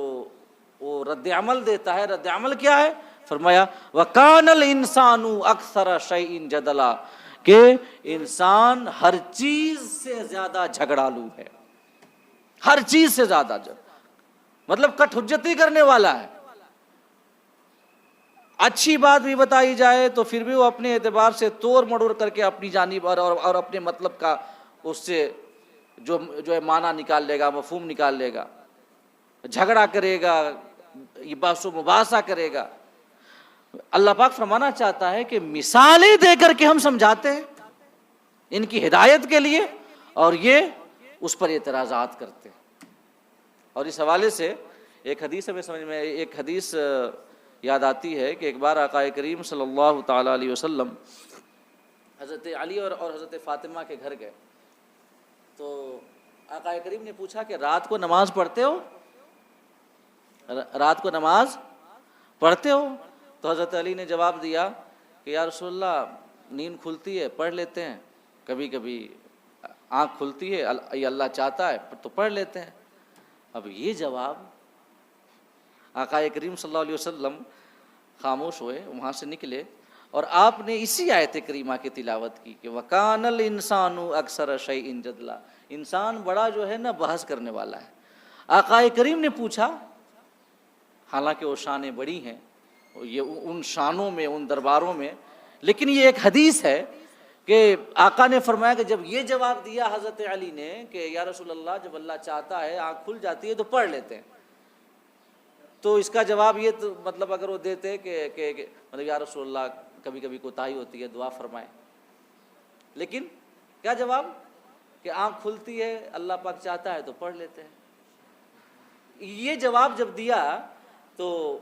وہ رد عمل دیتا ہے، رد عمل کیا ہے؟ فرمایا وَكَانَ الْإِنسَانُ أَكْثَرَ شَيْءٍ جَدَلًا، کہ انسان ہر چیز سے زیادہ جھگڑالو ہے، ہر چیز سے زیادہ مطلب کٹ حجتی کرنے والا ہے۔ اچھی بات بھی بتائی جائے تو پھر بھی وہ اپنے اعتبار سے توڑ مڑوڑ کر کے اپنی جانب اور اپنے مطلب کا اس سے جو ہے معنی نکال لے گا، مفہوم نکال لے گا، جھگڑا کرے گا، یہ بحث و مباحثہ کرے گا۔ اللہ پاک فرمانا چاہتا ہے کہ مثالیں دے کر کے ہم سمجھاتے ہیں ان کی ہدایت کے لیے، اور یہ اس پر اعتراضات کرتے ہیں۔ اور اس حوالے سے ایک حدیث ہمیں سمجھ میں ایک حدیث یاد آتی ہے کہ ایک بار آقا کریم صلی اللہ تعالیٰ علیہ وسلم حضرت علی اور حضرت فاطمہ کے گھر گئے، تو آقا کریم نے پوچھا کہ رات کو نماز پڑھتے ہو؟ رات کو نماز پڑھتے ہو؟ تو حضرت علی نے جواب دیا کہ یا رسول اللہ نیند کھلتی ہے پڑھ لیتے ہیں، کبھی کبھی آنکھ کھلتی ہے، یہ اللہ چاہتا ہے تو پڑھ لیتے ہیں۔ اب یہ جواب آقا کریم صلی اللہ علیہ وسلم خاموش ہوئے، وہاں سے نکلے، اور آپ نے اسی آیت کریمہ کی تلاوت کی کہ وَكَانَ الْإِنسَانُ أَكْثَرَ شَيْءٍ جَدْلًا، انسان بڑا جو ہے نا بحث کرنے والا ہے۔ آقا کریم نے پوچھا، حالانکہ وہ شانیں بڑی ہیں، یہ ان شانوں میں، ان درباروں میں، لیکن یہ ایک حدیث ہے کہ آقا نے فرمایا کہ جب یہ جواب دیا حضرت علی نے کہ یا رسول اللہ جب اللہ چاہتا ہے آنکھ کھل جاتی ہے تو پڑھ لیتے ہیں، تو اس کا جواب یہ تو مطلب اگر وہ دیتے کہ مطلب یا رسول اللہ کبھی کبھی کوتاہی ہوتی ہے دعا فرمائیں، لیکن کیا جواب کہ آنکھ کھلتی ہے اللہ پاک چاہتا ہے تو پڑھ لیتے ہیں۔ یہ جواب جب دیا تو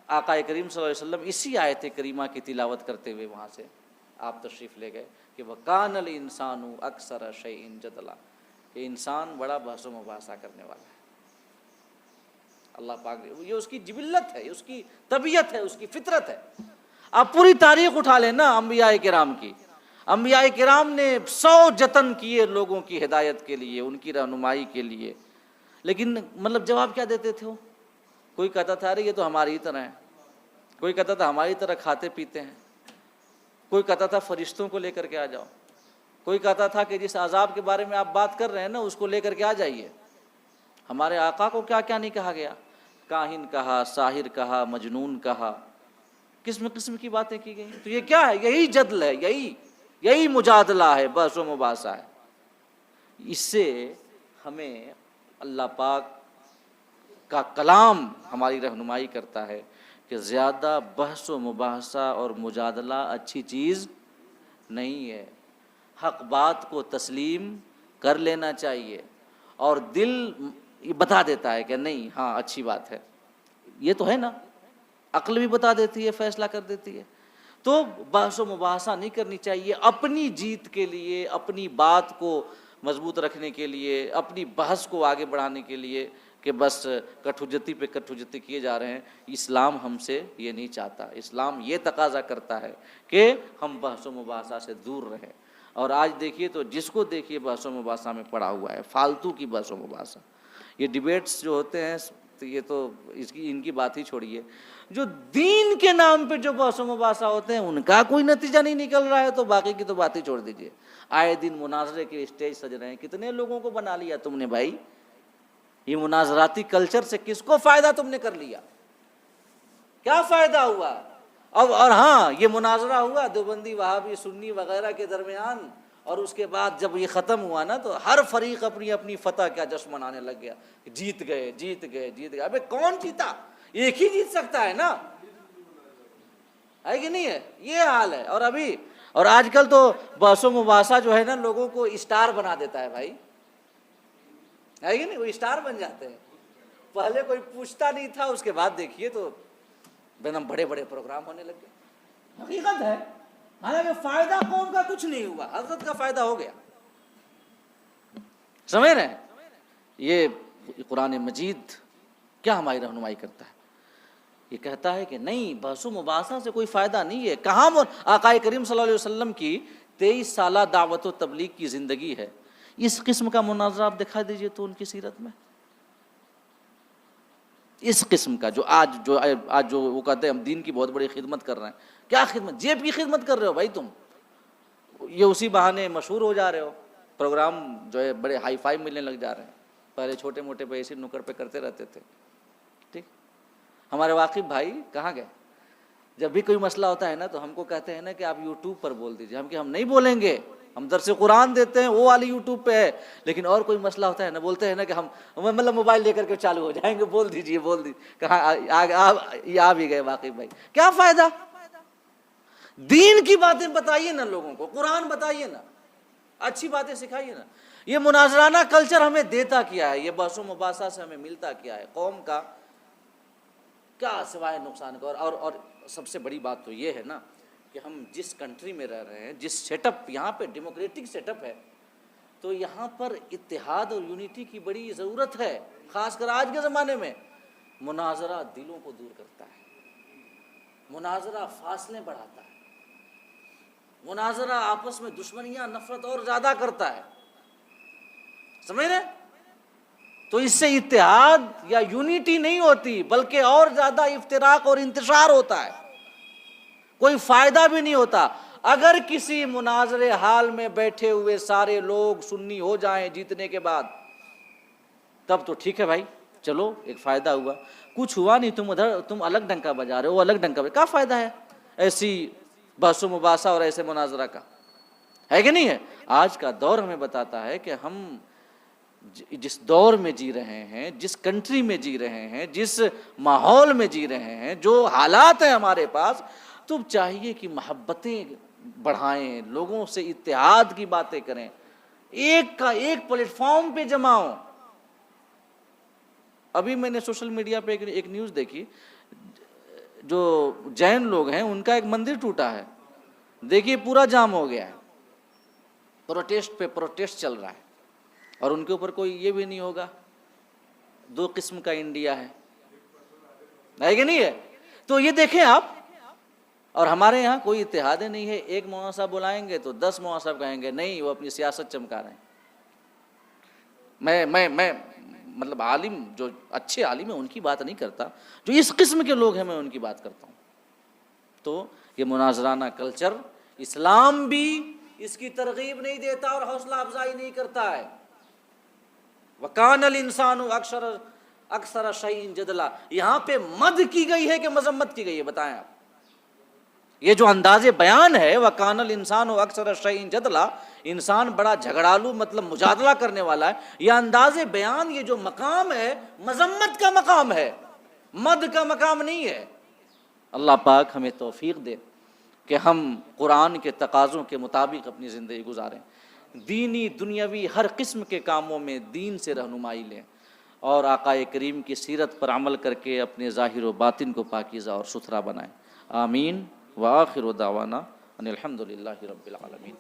آقا کریم صلی اللہ علیہ وسلم اسی آیت کریمہ کی تلاوت کرتے ہوئے وہاں سے آپ تشریف لے گئے کہ وَكَانَ الْإِنسَانُ أَكْثَرَ شَيْءٍ جَدَلًا، کہ انسان بڑا بحث و مباحثہ کرنے والا ہے۔ اللہ پاک یہ اس کی جبلت ہے، اس کی طبیعت ہے، اس کی فطرت ہے۔ آپ پوری تاریخ اٹھا لیں نا انبیاء کرام کی، انبیاء کرام نے 100 جتن کیے لوگوں کی ہدایت کے لیے، ان کی رہنمائی کے لیے، لیکن مطلب جواب کیا دیتے تھے وہ؟ کوئی کہتا تھا ارے یہ تو ہماری ہی طرح ہے، کوئی کہتا تھا ہماری طرح کھاتے پیتے ہیں، کوئی کہتا تھا فرشتوں کو لے کر کے آ جاؤ، کوئی کہتا تھا کہ جس عذاب کے بارے میں آپ بات کر رہے ہیں نا اس کو لے کر کے آ جائیے۔ ہمارے آقا کو کیا کیا نہیں کہا گیا، کاہن کہا، ساحر کہا، مجنون کہا، قسم قسم کی باتیں کی گئی۔ تو یہ کیا ہے؟ یہی جدل ہے، یہی مجادلہ ہے، بحث و مباحثہ ہے۔ اس سے ہمیں اللہ پاک کا کلام ہماری رہنمائی کرتا ہے کہ زیادہ بحث و مباحثہ اور مجادلہ اچھی چیز نہیں ہے۔ حق بات کو تسلیم کر لینا چاہیے، اور دل بتا دیتا ہے کہ نہیں ہاں اچھی بات ہے، یہ تو ہے نا، عقل بھی بتا دیتی ہے، فیصلہ کر دیتی ہے۔ تو بحث و مباحثہ نہیں کرنی چاہیے اپنی جیت کے لیے، اپنی بات کو مضبوط رکھنے کے لیے، اپنی بحث کو آگے بڑھانے کے لیے کہ بس کٹ حجتی پہ کٹ حجتی کیے جا رہے ہیں۔ اسلام ہم سے یہ نہیں چاہتا، اسلام یہ تقاضا کرتا ہے کہ ہم بحث و مباحثہ سے دور رہیں۔ اور آج دیکھیے تو جس کو دیکھیے بحث و مباحثہ میں پڑا ہوا ہے، فالتو کی بحث و مباحثہ، یہ ڈیبیٹس جو ہوتے ہیں تو یہ تو ان کی بات ہی چھوڑیے، جو دین کے نام پہ جو بحث و مباحثہ ہوتے ہیں ان کا کوئی نتیجہ نہیں نکل رہا ہے تو باقی کی تو بات ہی چھوڑ دیجیے۔ آئے دن مناظرے کے اسٹیج سج رہے ہیں، کتنے لوگوں کو بنا لیا تم نے بھائی؟ یہ مناظراتی کلچر سے کس کو فائدہ تم نے کر لیا؟ کیا فائدہ ہوا؟ اور ہاں یہ مناظرہ ہوا دیوبندی وہابی سنی وغیرہ کے درمیان، اور اس کے بعد جب یہ ختم ہوا نا تو ہر فریق اپنی اپنی فتح کا جشن منانے لگ گیا، جیت گئے جیت گئے جیت گئے۔ ابے کون جیتا؟ ایک ہی جیت سکتا ہے نا، ہے کہ نہیں ہے؟ یہ حال ہے۔ اور آج کل تو بحث و مباحثہ جو ہے نا لوگوں کو اسٹار بنا دیتا ہے بھائی، ہے کہ نہیں؟ وہ اسٹار بن جاتے ہیں، پہلے کوئی پوچھتا نہیں تھا، اس کے بعد دیکھیے تو بڑے بڑے پروگرام ہونے لگ گئے۔ حقیقت ہے، حالانکہ فائدہ قوم کا کچھ نہیں ہوا، حضرت کا فائدہ ہو گیا، سمجھ رہے ہیں؟ یہ قرآن مجید کیا ہماری رہنمائی کرتا ہے؟ یہ کہتا ہے کہ نہیں، بحث و مباحثہ سے کوئی فائدہ نہیں ہے۔ کہاں آقا کریم صلی اللہ علیہ وسلم کی 23 سالہ دعوت و تبلیغ کی زندگی ہے، اس قسم کا مناظرہ آپ دکھا دیجئے تو ان کی سیرت میں، اس قسم کا جو آج وہ کہتے ہیں ہم دین کی بہت بڑی خدمت کر رہے ہیں۔ کیا خدمت؟ جیب کی خدمت کر رہے ہو بھائی تم، یہ اسی بہانے مشہور ہو جا رہے ہو، پروگرام جو ہے بڑے ہائی فائی ملنے لگ جا رہے ہیں، پہلے چھوٹے موٹے پہ اسی نکڑ پہ کرتے رہتے تھے۔ ٹھیک، ہمارے واقف بھائی کہاں گئے؟ جب بھی کوئی مسئلہ ہوتا ہے نا تو ہم کو کہتے ہیں نا کہ آپ یوٹیوب پر بول دیجئے، ہم نہیں بولیں گے، ہم درس قرآن دیتے ہیں وہ والی یوٹیوب پہ ہے، لیکن اور کوئی مسئلہ ہوتا ہے نا بولتے ہیں نا کہ ہم مطلب موبائل لے کر کے چالو ہو جائیں گے، بول دیجئے بول دیجئے۔ کہاں آ بھی گئے واقف بھائی، کیا فائدہ؟ دین کی باتیں بتائیے نا لوگوں کو، قرآن بتائیے نا، اچھی باتیں سکھائیے نا۔ یہ مناظرانہ کلچر ہمیں دیتا کیا ہے؟ یہ بحث و مباحثہ سے ہمیں ملتا کیا ہے؟ قوم کا کیا سوائے نقصان کا؟ اور سب سے بڑی بات تو یہ ہے نا کہ ہم جس کنٹری میں رہ رہے ہیں، جس سیٹ اپ یہاں پہ ڈیموکریٹک سیٹ اپ ہے، تو یہاں پر اتحاد اور یونٹی کی بڑی ضرورت ہے، خاص کر آج کے زمانے میں۔ مناظرہ دلوں کو دور کرتا ہے، مناظرہ فاصلے بڑھاتا ہے، مناظرہ آپس میں دشمنیاں نفرت اور زیادہ کرتا ہے، سمجھ رہے؟ تو اس سے اتحاد یا یونٹی نہیں ہوتی، بلکہ اور زیادہ افتراق اور انتشار ہوتا ہے، کوئی فائدہ بھی نہیں ہوتا۔ اگر کسی مناظرے حال میں بیٹھے ہوئے سارے لوگ سنی ہو جائیں جیتنے کے بعد، تب تو ٹھیک ہے بھائی، چلو ایک فائدہ ہوا۔ کچھ ہوا نہیں، تم الگ ڈنکا بجا رہے ہو، الگ ڈنکا بجا، کیا فائدہ ہے ایسی بحث و مباحثہ اور ایسے مناظرہ کا؟ ہے کہ نہیں ہے؟ آج کا دور ہمیں بتاتا ہے کہ ہم جس دور میں جی رہے ہیں، جس کنٹری میں جی رہے ہیں، جس ماحول میں جی رہے ہیں، جو حالات ہیں ہمارے پاس، تو چاہیے کہ محبتیں بڑھائیں، لوگوں سے اتحاد کی باتیں کریں، ایک پلیٹ فارم پہ جمع ہوں۔ ابھی میں نے سوشل میڈیا پہ ایک نیوز دیکھی، جو جین لوگ ہیں ان کا ایک مندر ٹوٹا ہے، دیکھیے پورا جام ہو گیا ہے، پروٹیسٹ پہ پروٹیسٹ چل رہا ہے، اور ان کے اوپر کوئی یہ بھی نہیں ہوگا، دو قسم کا انڈیا ہے کہ نہیں ہے؟ تو یہ دیکھیں آپ، اور ہمارے یہاں کوئی اتحاد نہیں ہے، ایک مولانا صاحب بلائیں گے تو 10 مولانا صاحب کہیں گے نہیں وہ اپنی سیاست چمکا رہے ہیں۔ میں مطلب عالم جو اچھے عالم ہیں ان کی بات نہیں کرتا، جو اس قسم کے لوگ ہیں میں ان کی بات کرتا ہوں۔ تو یہ مناظرانہ کلچر اسلام بھی اس کی ترغیب نہیں دیتا اور حوصلہ افزائی نہیں کرتا ہے۔ وَكَانَ الْإِنسَانُ أَكْثَرَ شَيْءٍ جَدَلًا، یہاں پہ مدح کی گئی ہے کہ مذمت کی گئی ہے؟ بتائیں آپ۔ یہ جو انداز بیان ہے وَكَانَ الْإِنسَانُ أَكْثَرَ شَيْءٍ جَدَلًا، انسان بڑا جھگڑالو مطلب مجادلہ کرنے والا ہے، یہ انداز بیان، یہ جو مقام ہے مذمت کا مقام ہے، مدح کا مقام نہیں ہے۔ اللہ پاک ہمیں توفیق دے کہ ہم قرآن کے تقاضوں کے مطابق اپنی زندگی گزاریں، دینی دنیاوی ہر قسم کے کاموں میں دین سے رہنمائی لیں، اور آقا کریم کی سیرت پر عمل کر کے اپنے ظاہر و باطن کو پاکیزہ اور ستھرا بنائیں۔ آمین۔ وآخر دعوانا ان الحمد للہ رب العالمین۔